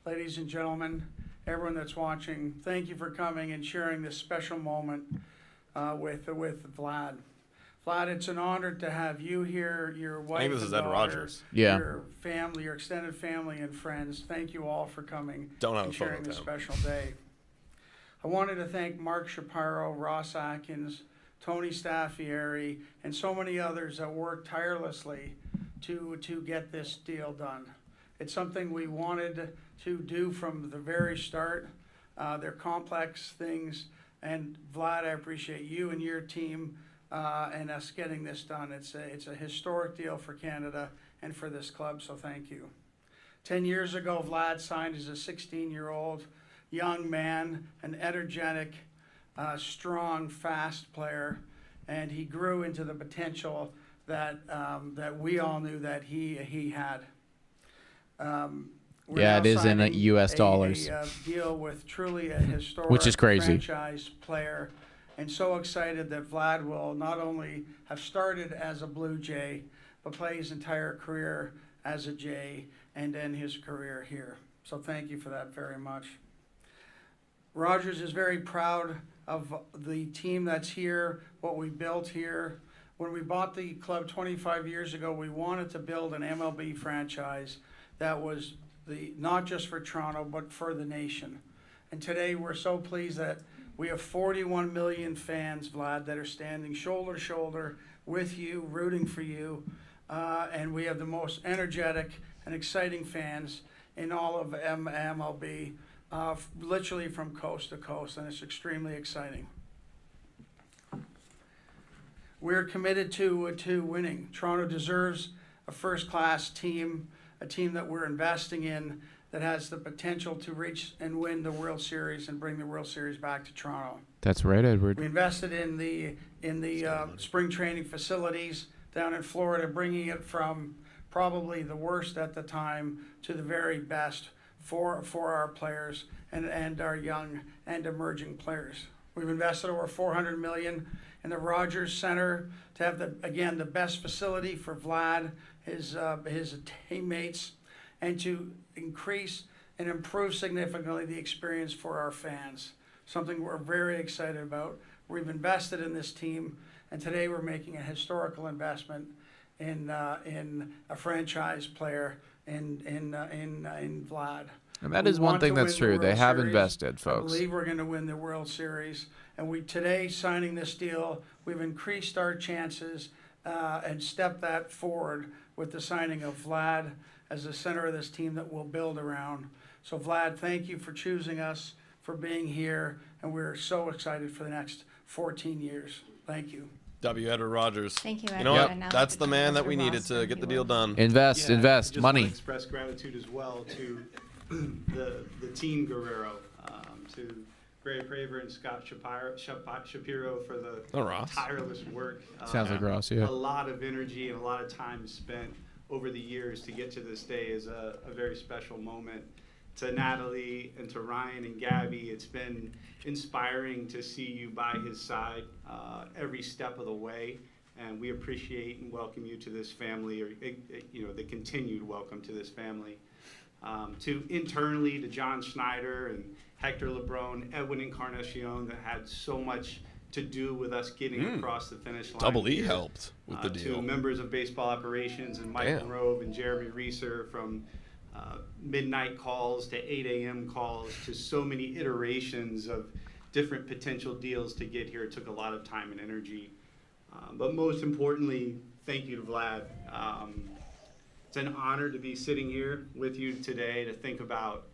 H: Ladies and gentlemen, everyone that's watching, thank you for coming and sharing this special moment with Vlad. Vlad, it's an honor to have you here, your wife,
A: I think this is Ed Rogers.
B: Yeah.
H: Your family, your extended family and friends. Thank you all for coming
A: Don't have
H: and
A: a photo
H: sharing
A: with
H: this
A: him.
H: special day. I wanted to thank Mark Shapiro, Ross Atkins, Tony Staffieri, and so many others that worked tirelessly to get this deal done. It's something we wanted to do from the very start. They're complex things, and Vlad, I appreciate you and your team and us getting this done. It's a historic deal for Canada and for this club, so thank you. 10 years ago, Vlad signed as a 16-year-old young man, an energetic, strong, fast player, and he grew into the potential that we all knew that he had.
B: Yeah, it is in U.S. dollars.
H: A deal with truly a historic
B: Which is crazy.
H: franchise player, and so excited that Vlad will not only have started as a Blue Jay, but play his entire career as a Jay and end his career here. So thank you for that very much. Rogers is very proud of the team that's here, what we built here. When we bought the club 25 years ago, we wanted to build an MLB franchise that was not just for Toronto, but for the nation. And today we're so pleased that we have 41 million fans, Vlad, that are standing shoulder to shoulder with you, rooting for you. And we have the most energetic and exciting fans in all of MLB, literally from coast to coast, and it's extremely exciting. We're committed to winning. Toronto deserves a first-class team, a team that we're investing in that has the potential to reach and win the World Series and bring the World Series back to Toronto.
B: That's right, Edward.
H: We invested in the spring training facilities down in Florida, bringing it from probably the worst at the time to the very best for our players and our young and emerging players. We've invested over $400 million in the Rogers Center to have the best facility for Vlad, his teammates, and to increase and improve significantly the experience for our fans. Something we're very excited about. We've invested in this team, and today we're making a historical investment in a franchise player in Vlad.
B: And that is one thing that's true. They have invested, folks.
H: I believe we're going to win the World Series. And today, signing this deal, we've increased our chances and stepped that forward with the signing of Vlad as the center of this team that we'll build around. So, Vlad, thank you for choosing us, for being here, and we're so excited for the next 14 years. Thank you.
A: Edward Rogers.
F: Thank you, Edward.
A: You know what? That's the man that we needed to get the deal done.
B: Invest,
I: just
B: money.
I: want to express gratitude as well to the team Guerrero, to Gray Praver and Scott Shapiro for the tireless work.
B: Sounds like Ross, yeah.
I: A lot of energy and a lot of time spent over the years to get to this day is a very special moment. To Natalie and to Ryan and Gabby, it's been inspiring to see you by his side every step of the way, and we appreciate and welcome you to this family, or the continued welcome to this family. To internally, to John Schneider and Hector LeBron, Edwin Encarnacion, that had so much to do with us getting across the finish line.
A: Double E helped with the deal.
I: To members of baseball operations and Mike Grove and Jeremy Reeser, from midnight calls to 8 a.m. calls to so many iterations of different potential deals to get here. It took a lot of time and energy. But most importantly, thank you to Vlad. It's an honor to be sitting here with you today to think about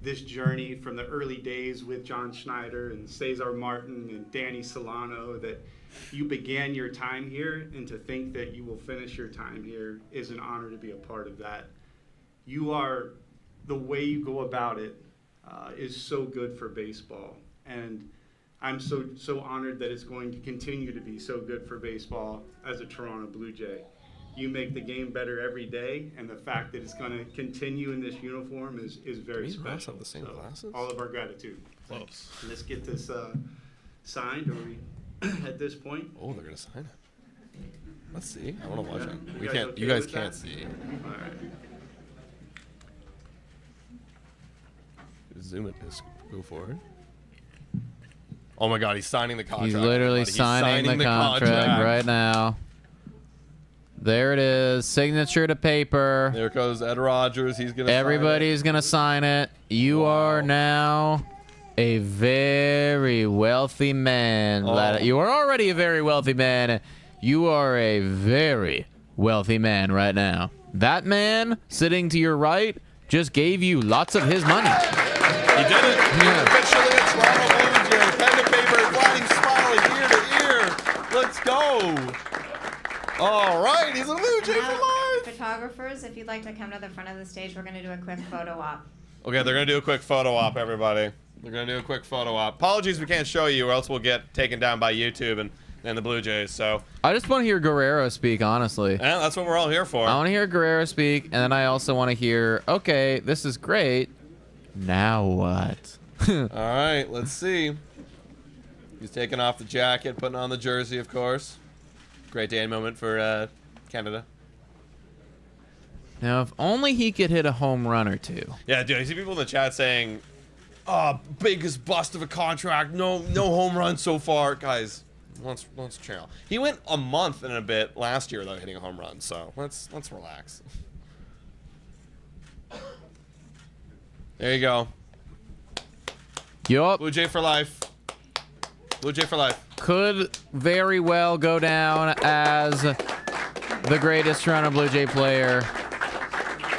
I: this journey from the early days with John Schneider and Cesar Martin and Danny Solano, that you began your time here, and to think that you will finish your time here is an honor to be a part of that. You are, the way you go about it is so good for baseball, and I'm so honored that it's going to continue to be so good for baseball as a Toronto Blue Jay. You make the game better every day, and the fact that it's going to continue in this uniform is very special.
A: Have the same glasses?
I: All of our gratitude.
A: Close.
I: Let's get this signed. Are we at this point?
A: Oh, they're going to sign it. Let's see. I want to watch it. You guys can't see.
I: All right.
A: Zoom it. Just go forward. Oh my God, he's signing the contract.
B: He's literally signing the contract right now. There it is. Signature to paper.
A: There goes Ed Rogers. He's going to
B: Everybody's going to sign it. You are now a very wealthy man. You are already a very wealthy man. You are a very wealthy man right now. That man sitting to your right just gave you lots of his money.
A: He did it.
B: Yeah.
A: Officially a Toronto Blue Jay. Pen to paper, gliding, smiling, ear to ear. Let's go. All right, he's a Blue Jay for life.
F: Photographers, if you'd like to come to the front of the stage, we're going to do a quick photo op.
A: Okay, they're going to do a quick photo op, everybody. They're going to do a quick photo op. Apologies we can't show you, or else we'll get taken down by YouTube and the Blue Jays. So
B: I just want to hear Guerrero speak, honestly.
A: Yeah, that's what we're all here for.
B: I want to hear Guerrero speak, and then I also want to hear, okay, this is great. Now what?
A: All right, let's see. He's taking off the jacket, putting on the jersey, of course. Great day and moment for Canada.
B: Now, if only he could hit a home run or two.
A: Yeah, dude, I see people in the chat saying, biggest bust of a contract. No home runs so far. Guys, let's chill. He went a month and a bit last year without hitting a home run, so let's relax. There you go.
B: Yup.
A: Blue Jay for life. Blue Jay for life.
B: Could very well go down as the greatest Toronto Blue Jay player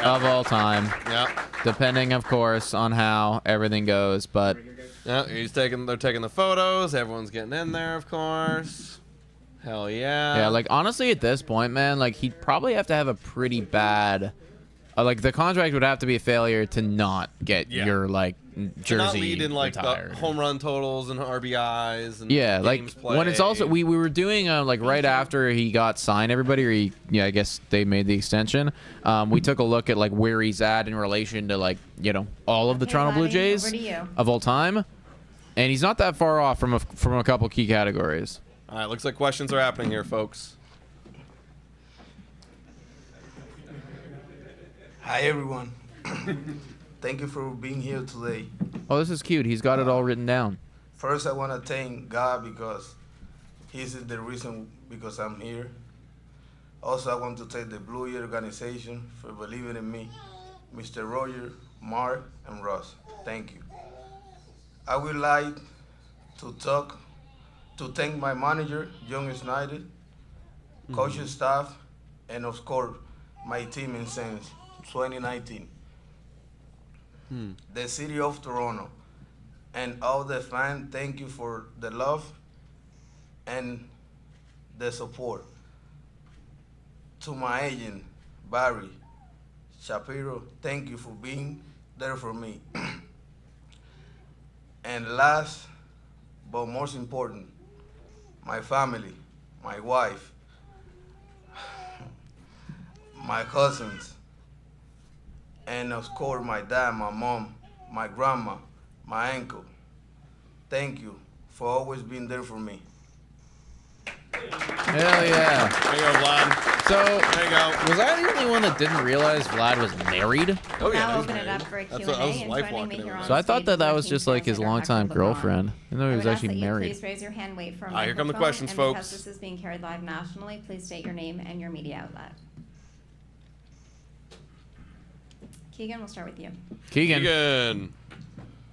B: of all time.
A: Yeah.
B: Depending, of course, on how everything goes. But
A: yeah, they're taking the photos. Everyone's getting in there, of course. Hell yeah.
B: Yeah, like honestly, at this point, man, like he'd probably have to have a pretty bad, like the contract would have to be a failure to not get your like jersey
A: to not lead in like
B: retired.
A: the home run totals and RBIs and
B: yeah, like
A: games played.
B: when it's also we were doing like right after he got signed, everybody, or I guess they made the extension. We took a look at like where he's at in relation to like all of the Toronto Blue Jays of all time, and he's not that far off from a couple key categories.
A: All right, looks like questions are happening here, folks.
J: Hi, everyone. Thank you for being here today.
B: Oh, this is cute. He's got it all written down.
J: First, I want to thank God because He's the reason because I'm here. Also, I want to thank the Blue Jay organization for believing in me, Mr. Roger, Mark, and Ross. Thank you. I would like to thank my manager, John Snyder, coaching staff, and of course, my team since 2019. The city of Toronto and all the fans, thank you for the love and the support. To my agent, Barry Shapiro, thank you for being there for me. And last, but most important, my family, my wife, my cousins, and of course my dad, my mom, my grandma, my uncle. Thank you for always being there for me.
B: Hell yeah.
A: There you go, Vlad.
B: So,
A: there you go.
B: Was I the only one that didn't realize Vlad was married?
A: Oh, yeah.
F: Now open it up for a Q&A, and joining me here on
B: So I thought
F: stage
B: that
F: is
B: was
F: our
B: just
F: team
B: like his
F: translator,
B: longtime
F: Patron.
B: girlfriend. Even though he was
F: I would
B: actually
F: ask that you
B: married.
F: Please raise your hand, wait for a
A: Here come the
F: microphone,
A: questions,
F: and
A: folks.
F: because this is being carried live nationally, please state your name and your media outlet. Keegan, we'll start with you.
B: Keegan.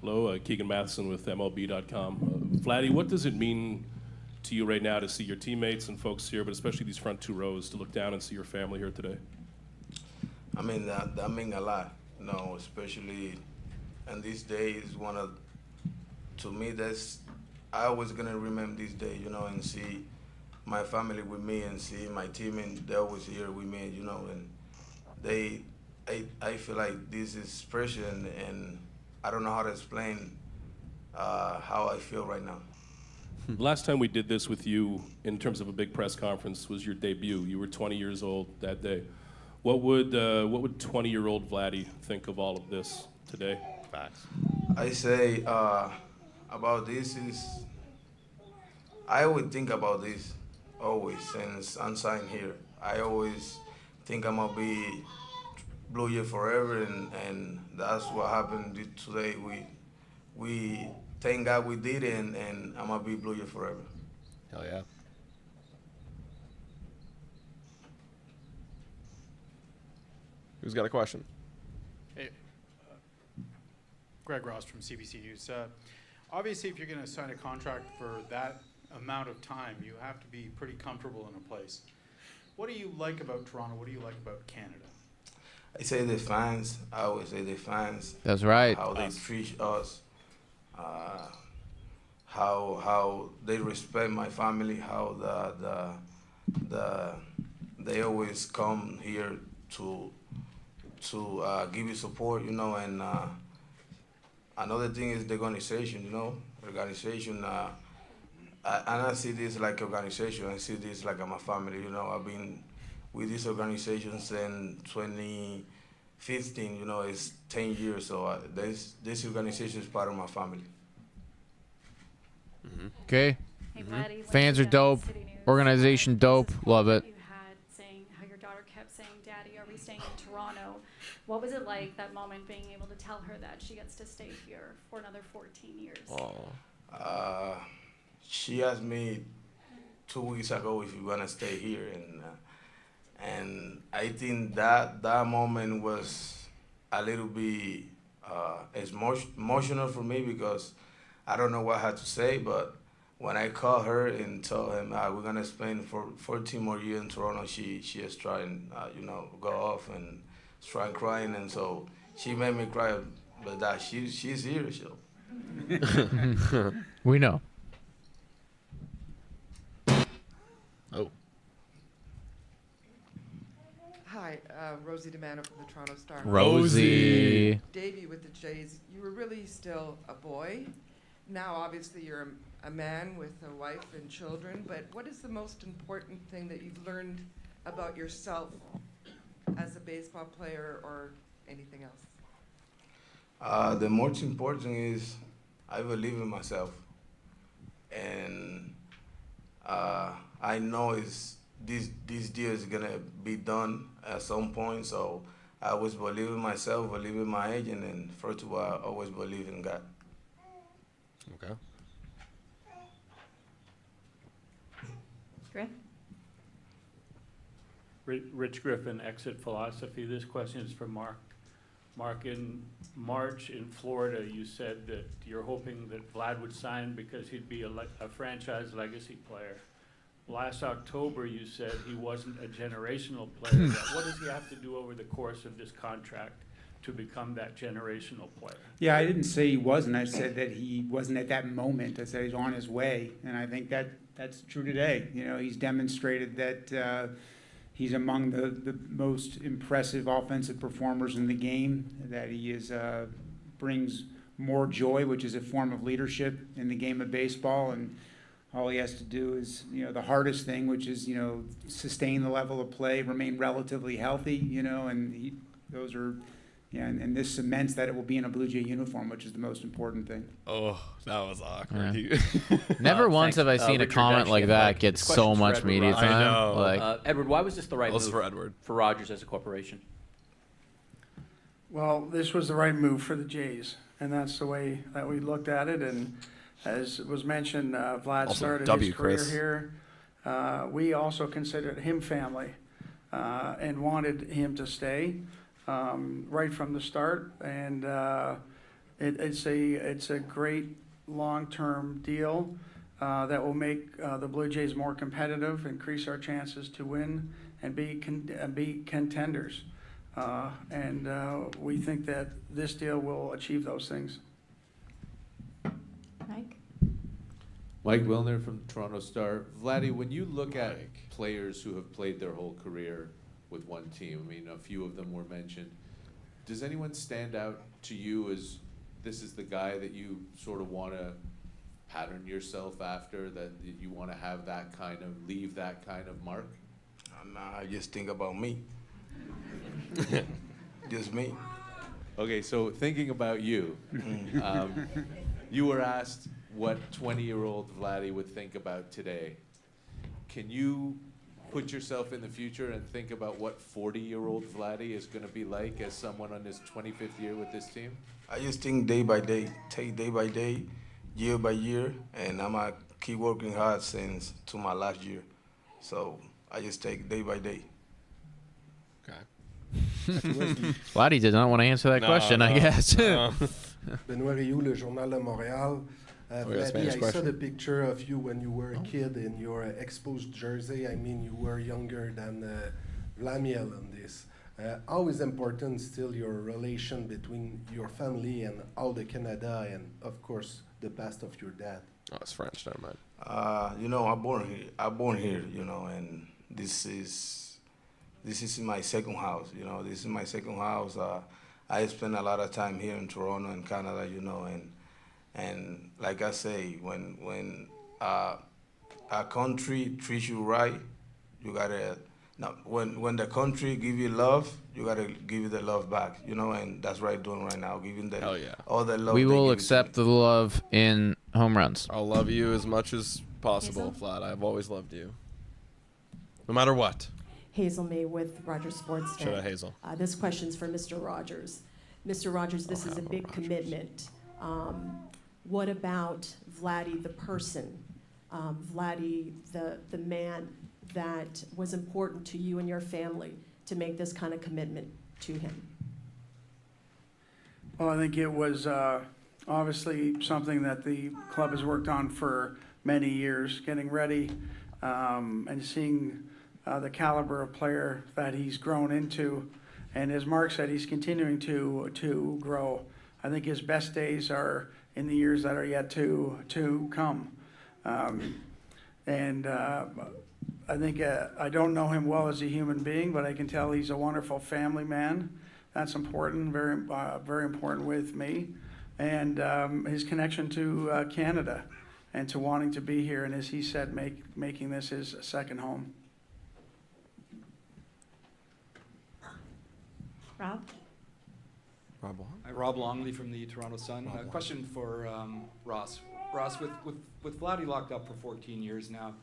K: Hello, Keegan Matheson with MLB.com. Vladdy, what does it mean to you right now to see your teammates and folks here, but especially these front two rows, to look down and see your family here today?
J: I mean, that means a lot, especially in these days, to me, I always gonna remember this day, and see my family with me and see my team, and they're always here with me, and I feel like this is special, and I don't know how to explain how I feel right now.
K: The last time we did this with you in terms of a big press conference was your debut. You were 20 years old that day. What would 20-year-old Vladdy think of all of this today?
A: Facts.
J: I say about this I would think about this always since I'm signed here. I always think I'm gonna be Blue Jay forever, and that's what happened today. We thank God we did it, and I'm gonna be Blue Jay forever.
A: Hell yeah. Who's got a question?
L: Hey, Greg Ross from CBC News. Obviously, if you're going to sign a contract for that amount of time, you have to be pretty comfortable in a place. What do you like about Toronto? What do you like about Canada?
J: I say the fans. I always say the fans.
B: That's right.
J: How they treat us. How they respect my family. How they always come here to give you support, and another thing is the organization, organization. I see this like organization. I see this like I'm a family, I've been with this organization since 2015, it's 10 years, so this organization is part of my family.
B: Okay.
M: Hey, Vladdy,
B: Fans are dope. Organization dope. Love it.
M: You had saying how your daughter kept saying, "Daddy, are we staying in Toronto?" What was it like that moment, being able to tell her that she gets to stay here for another 14 years?
J: Oh. She asked me 2 weeks ago if we wanna stay here, and I think that moment was a little bit It's emotional for me because I don't know what I had to say, but when I called her and told him we're gonna spend 14 more years in Toronto, she is trying, go off and start crying, and so she made me cry. But that she's here, so.
B: We know.
A: Oh.
N: Hi, Rosie DeMano from the Toronto Star.
B: Rosie.
N: Davey with the Jays, you were really still a boy. Now, obviously, you're a man with a wife and children, but what is the most important thing that you've learned about yourself as a baseball player or anything else?
J: The most important is I believe in myself, and I know this deal is gonna be done at some point. So I always believe in myself, believe in my agent, and first of all, I always believe in God.
A: Okay.
F: Griff?
O: Rich Griffin, Exit Philosophy. This question is for Mark. Mark, in March in Florida, you said that you're hoping that Vlad would sign because he'd be a franchise legacy player. Last October, you said he wasn't a generational player. What does he have to do over the course of this contract to become that generational player?
G: Yeah, I didn't say he wasn't. I said that he wasn't at that moment. I said he's on his way, and I think that's true today. You know, he's demonstrated that he's among the most impressive offensive performers in the game, that he brings more joy, which is a form of leadership in the game of baseball, and all he has to do is, the hardest thing, which is, sustain the level of play, remain relatively healthy, and those are, and this cements that it will be in a Blue Jay uniform, which is the most important thing.
A: Oh, that was awkward.
B: Yeah. Never once have I seen a comment like that get so much media time.
A: I know.
D: Like, Edward, why was this the right move
A: for Edward?
D: For Rogers as a corporation?
H: Well, this was the right move for the Jays, and that's the way that we looked at it. And as was mentioned, Vlad started his career here. We also considered him family and wanted him to stay right from the start. And it's a great long-term deal that will make the Blue Jays more competitive, increase our chances to win, and be contenders. And we think that this deal will achieve those things.
F: Mike?
P: Mike Wilner from Toronto Star. Vladdy, when you look at players who have played their whole career with one team, I mean, a few of them were mentioned, does anyone stand out to you as this is the guy that you sort of want to pattern yourself after, that you want to have that kind of, leave that kind of mark?
J: Nah, I just think about me. Just me.
P: Okay, so thinking about you, you were asked what 20-year-old Vladdy would think about today. Can you put yourself in the future and think about what 40-year-old Vladdy is going to be like as someone on his 25th year with this team?
J: I just think day by day, take day by day, year by year, and I'm going to keep working hard since to my last year. So I just take day by day.
B: Vladdy did not want to answer that question, I guess.
Q: Benoit Rioux, Le Journal de Montréal. Vladdy, I saw the picture of you when you were a kid in your exposed jersey. I mean, you were younger than Vladimir on this. How is important still your relation between your family and all the Canada and, of course, the past of your dad?
A: Oh, it's French, never mind.
J: I'm born here, and this is my second house, This is my second house. I spend a lot of time here in Toronto and Canada, and like I say, when a country treats you right, you gotta. Now, when the country give you love, you gotta give you the love back, and that's what I'm doing right now, giving all the love.
B: We will accept the love in home runs.
A: I'll love you as much as possible, Vlad. I've always loved you, no matter what.
R: Hazel May with Rogers Sports.
A: Shout out, Hazel.
R: This question's for Mr. Rogers. Mr. Rogers, this is a big commitment. What about Vladdy the person, Vladdy the man that was important to you and your family to make this kind of commitment to him?
H: Well, I think it was obviously something that the club has worked on for many years, getting ready and seeing the caliber of player that he's grown into. And as Mark said, he's continuing to grow. I think his best days are in the years that are yet to come. I think I don't know him well as a human being, but I can tell he's a wonderful family man. That's important, very important with me. And his connection to Canada and to wanting to be here, and as he said, making this his second home.
F: Rob?
S: Rob Longley from the Toronto Sun. A question for Ross. Ross, with Vladdy locked up for 14 years now,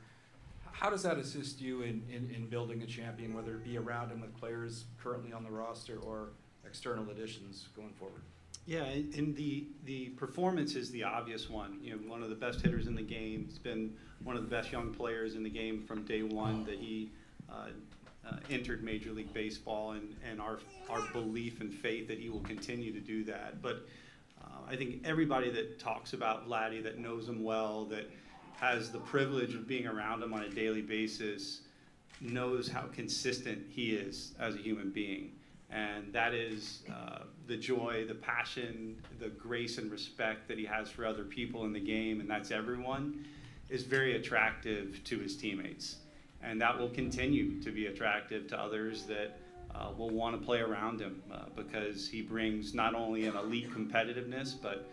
S: how does that assist you in building a champion, whether it be around him with players currently on the roster or external additions going forward?
I: Yeah, and the performance is the obvious one. You know, one of the best hitters in the game. He's been one of the best young players in the game from day one that he entered Major League Baseball, and our belief and faith that he will continue to do that. But I think everybody that talks about Vladdy, that knows him well, that has the privilege of being around him on a daily basis, knows how consistent he is as a human being. And that is the joy, the passion, the grace and respect that he has for other people in the game, and that's everyone, is very attractive to his teammates. And that will continue to be attractive to others that will want to play around him because he brings not only an elite competitiveness, but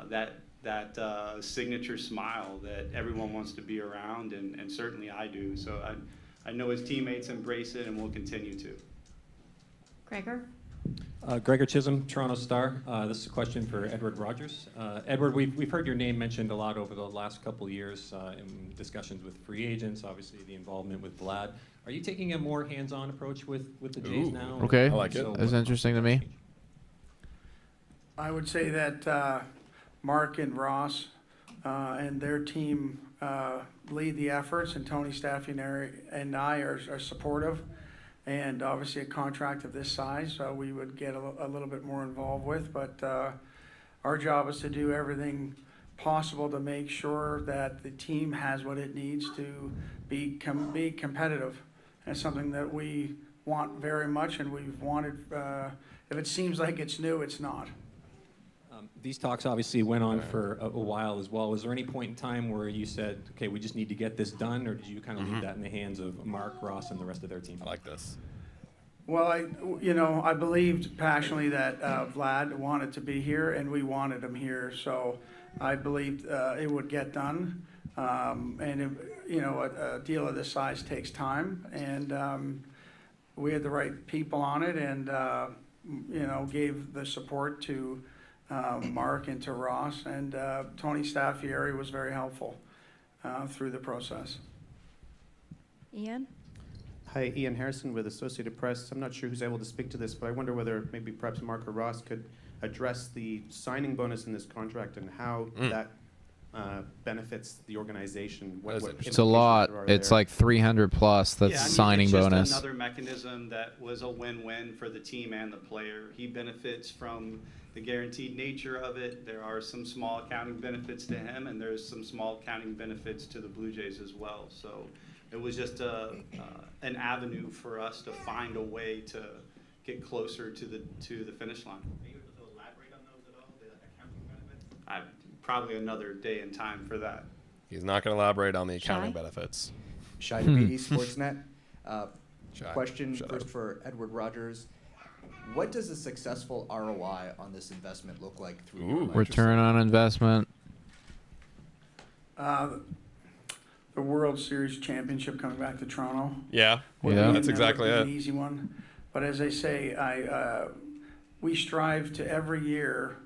I: that signature smile that everyone wants to be around, and certainly I do. So I know his teammates embrace it and will continue to.
F: Gregor?
T: Gregor Chisholm, Toronto Star. This is a question for Edward Rogers. Edward, we've heard your name mentioned a lot over the last couple of years in discussions with free agents, obviously the involvement with Vlad. Are you taking a more hands-on approach with the Jays now?
B: Okay,
A: I like it.
B: That's interesting to me.
H: I would say that Mark and Ross and their team lead the efforts, and Tony Staffy and I are supportive. And obviously a contract of this size, we would get a little bit more involved with. But our job is to do everything possible to make sure that the team has what it needs to be competitive. And it's something that we want very much, and we've wanted. If it seems like it's new, it's not.
T: These talks obviously went on for a while as well. Was there any point in time where you said, okay, we just need to get this done, or did you kind of leave that in the hands of Mark, Ross, and the rest of their team?
A: I like this.
H: Well, I believed passionately that Vlad wanted to be here, and we wanted him here. So I believed it would get done. And a deal of this size takes time, and we had the right people on it, and gave the support to Mark and to Ross, and Tony Staffieri was very helpful through the process.
F: Ian?
U: Hi, Ian Harrison with Associated Press. I'm not sure who's able to speak to this, but I wonder whether maybe perhaps Mark or Ross could address the signing bonus in this contract and how that benefits the organization.
B: It's a lot. It's like 300 plus. That's signing
I: it's just
B: bonus.
I: Another mechanism that was a win-win for the team and the player. He benefits from the guaranteed nature of it. There are some small accounting benefits to him, and there's some small accounting benefits to the Blue Jays as well. So it was just an avenue for us to find a way to get closer to the finish line. Are you able to elaborate on those at all, the accounting benefits? Probably another day and time for that.
A: He's not going to elaborate on the accounting benefits.
V: Shai Davidi, Sportsnet. Question first for Edward Rogers. What does a successful ROI on this investment look like through your
B: return on investment?
H: The World Series championship coming back to Toronto.
A: Yeah, that's exactly it.
H: An easy one, but as I say, we strive to every year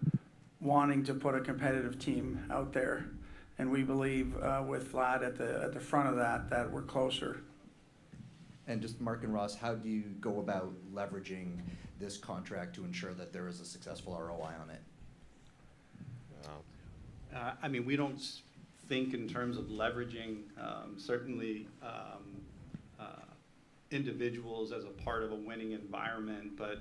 H: wanting to put a competitive team out there, and we believe with Vlad at the front of that we're closer.
V: And just Mark and Ross, how do you go about leveraging this contract to ensure that there is a successful ROI on it?
I: We don't think in terms of leveraging certainly individuals as a part of a winning environment, but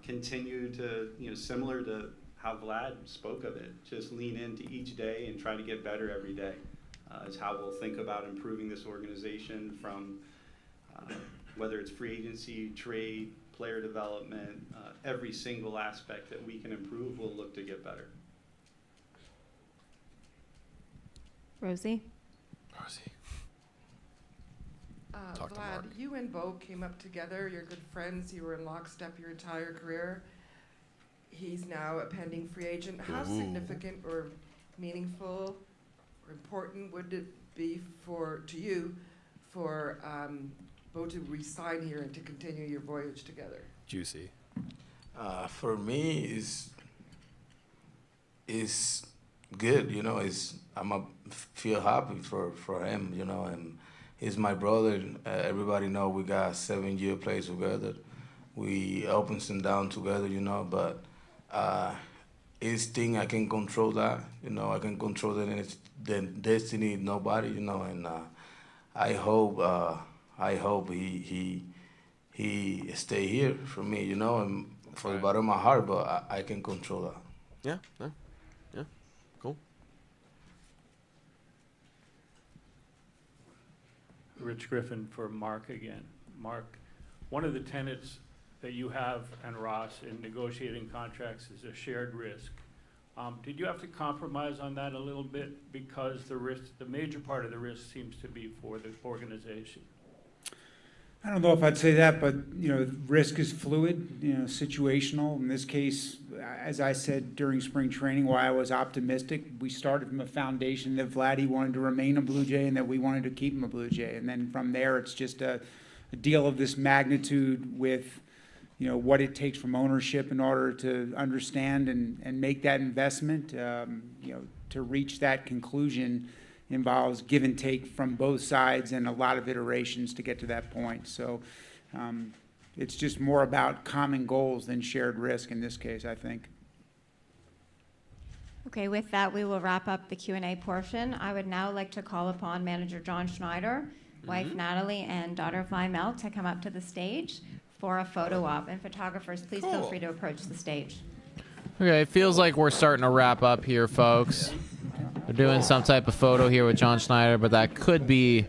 I: continue to, similar to how Vlad spoke of it, just lean into each day and try to get better every day is how we'll think about improving this organization from whether it's free agency, trade, player development, every single aspect that we can improve, we'll look to get better.
F: Rosie?
N: Vlad, you and Bo came up together. You're good friends. You were in lockstep your entire career. He's now a pending free agent. How significant or meaningful or important would it be to you for Bo to re-sign here and to continue your voyage together?
A: Juicy.
J: For me, it's good. Feel happy for him. And he's my brother. Everybody know we got 7-year plays together. We ups and downs together. But his thing, I can control that. I can control that, and it's the destiny. Nobody. And I hope he stay here for me. And for the bottom of my heart, but I can control that.
A: Yeah. Cool.
O: Rich Griffin for Mark again. Mark, one of the tenets that you have and Ross in negotiating contracts is a shared risk. Did you have to compromise on that a little bit because the major part of the risk seems to be for the organization?
G: I don't know if I'd say that, but risk is fluid, situational. In this case, as I said during spring training, why I was optimistic, we started from a foundation that Vladdy wanted to remain a Blue Jay and that we wanted to keep him a Blue Jay. And then from there, it's just a deal of this magnitude with, what it takes from ownership in order to understand and make that investment. To reach that conclusion involves give and take from both sides and a lot of iterations to get to that point. So it's just more about common goals than shared risk in this case, I think.
F: Okay, with that, we will wrap up the Q&A portion. I would now like to call upon manager John Schneider, wife Natalie, and daughter Vimel to come up to the stage for a photo op. And photographers, please feel free to approach the stage.
B: Okay, it feels like we're starting to wrap up here, folks. We're doing some type of photo here with John Schneider, but that could be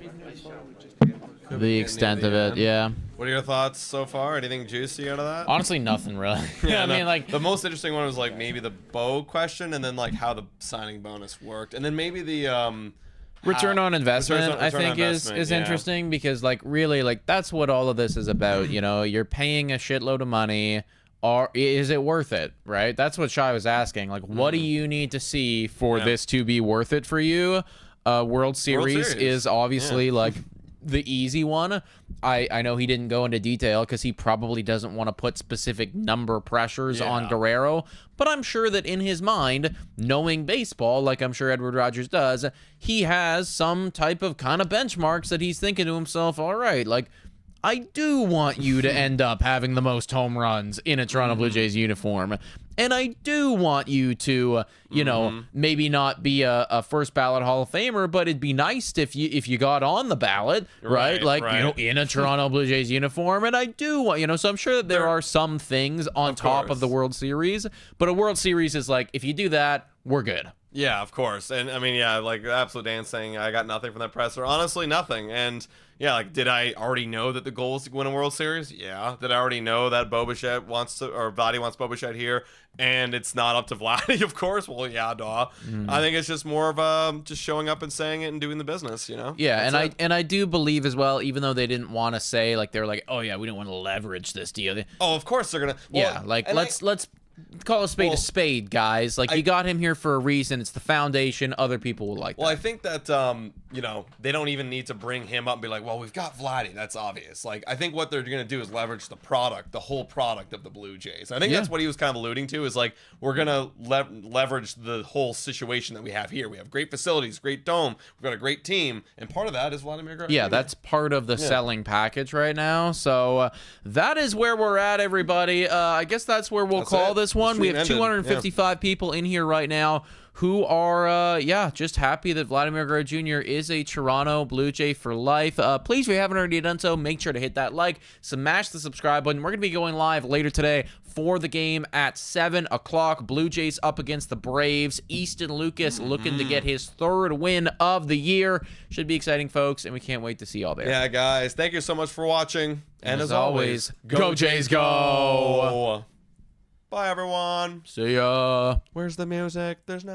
B: the extent of it, yeah.
A: What are your thoughts so far? Anything juicy out of that?
B: Honestly, nothing really.
A: Yeah,
B: I mean, like,
A: the most interesting one was like maybe the Bo question, and then like how the signing bonus worked, and then maybe the
B: return on investment.
A: Return
B: I think
A: on
B: is
A: investment,
B: interesting because like really like that's what all of this is about. You're paying a shitload of money. Or is it worth it, right? That's what Shai was asking. Like, what do you need to see for this to be worth it for you? World Series is obviously like the easy one. I know he didn't go into detail because he probably doesn't want to put specific number pressures on Guerrero, but I'm sure that in his mind, knowing baseball, like I'm sure Edward Rogers does, he has some type of kind of benchmarks that he's thinking to himself, all right, like, I do want you to end up having the most home runs in a Toronto Blue Jays uniform. And I do want you to, maybe not be a first ballot Hall of Famer, but it'd be nice if you got on the ballot, right? In a Toronto Blue Jays uniform. And I do want, so I'm sure that there are some things on top of the World Series, but a World Series is like, if you do that, we're good.
A: Yeah, of course. And I mean, like absolute Dan saying I got nothing from that presser. Honestly, nothing. And yeah, like, did I already know that the goal is to win a World Series? Yeah. Did I already know that Vladdy wants Bo Bichette here, and it's not up to Vladdy, of course? Well, yeah, duh. I think it's just more of just showing up and saying it and doing the business,
B: Yeah, and I do believe as well, even though they didn't want to say, like, they were like, oh yeah, we don't want to leverage this deal.
A: Oh, of course they're gonna.
B: Well, let's call a spade, guys. Like, you got him here for a reason. It's the foundation. Other people will like that.
A: Well, I think that, they don't even need to bring him up and be like, well, we've got Vladdy. That's obvious. Like, I think what they're going to do is leverage the whole product of the Blue Jays. I think that's what he was kind of alluding to is, like, we're going to leverage the whole situation that we have here. We have great facilities, great dome. We've got a great team. And part of that is Vladimir Guerrero Jr.
B: Yeah, that's part of the selling package right now. So that is where we're at, everybody. I guess that's where we'll call this one. We have 255 people in here right now who are just happy that Vladimir Guerrero Jr. is is a Toronto Blue Jay for life. Please, if you haven't already done so, make sure to hit that like, smash the subscribe button. We're going to be going live later today for the game at 7 o'clock. Blue Jays up against the Braves. Easton Lucas looking to get his 3rd win of the year. Should be exciting, folks, and we can't wait to see y'all there.
A: Yeah, guys, thank you so much for watching. And as always,
B: go Jays, go!
A: Bye, everyone.
B: See ya.
A: Where's the music? There's no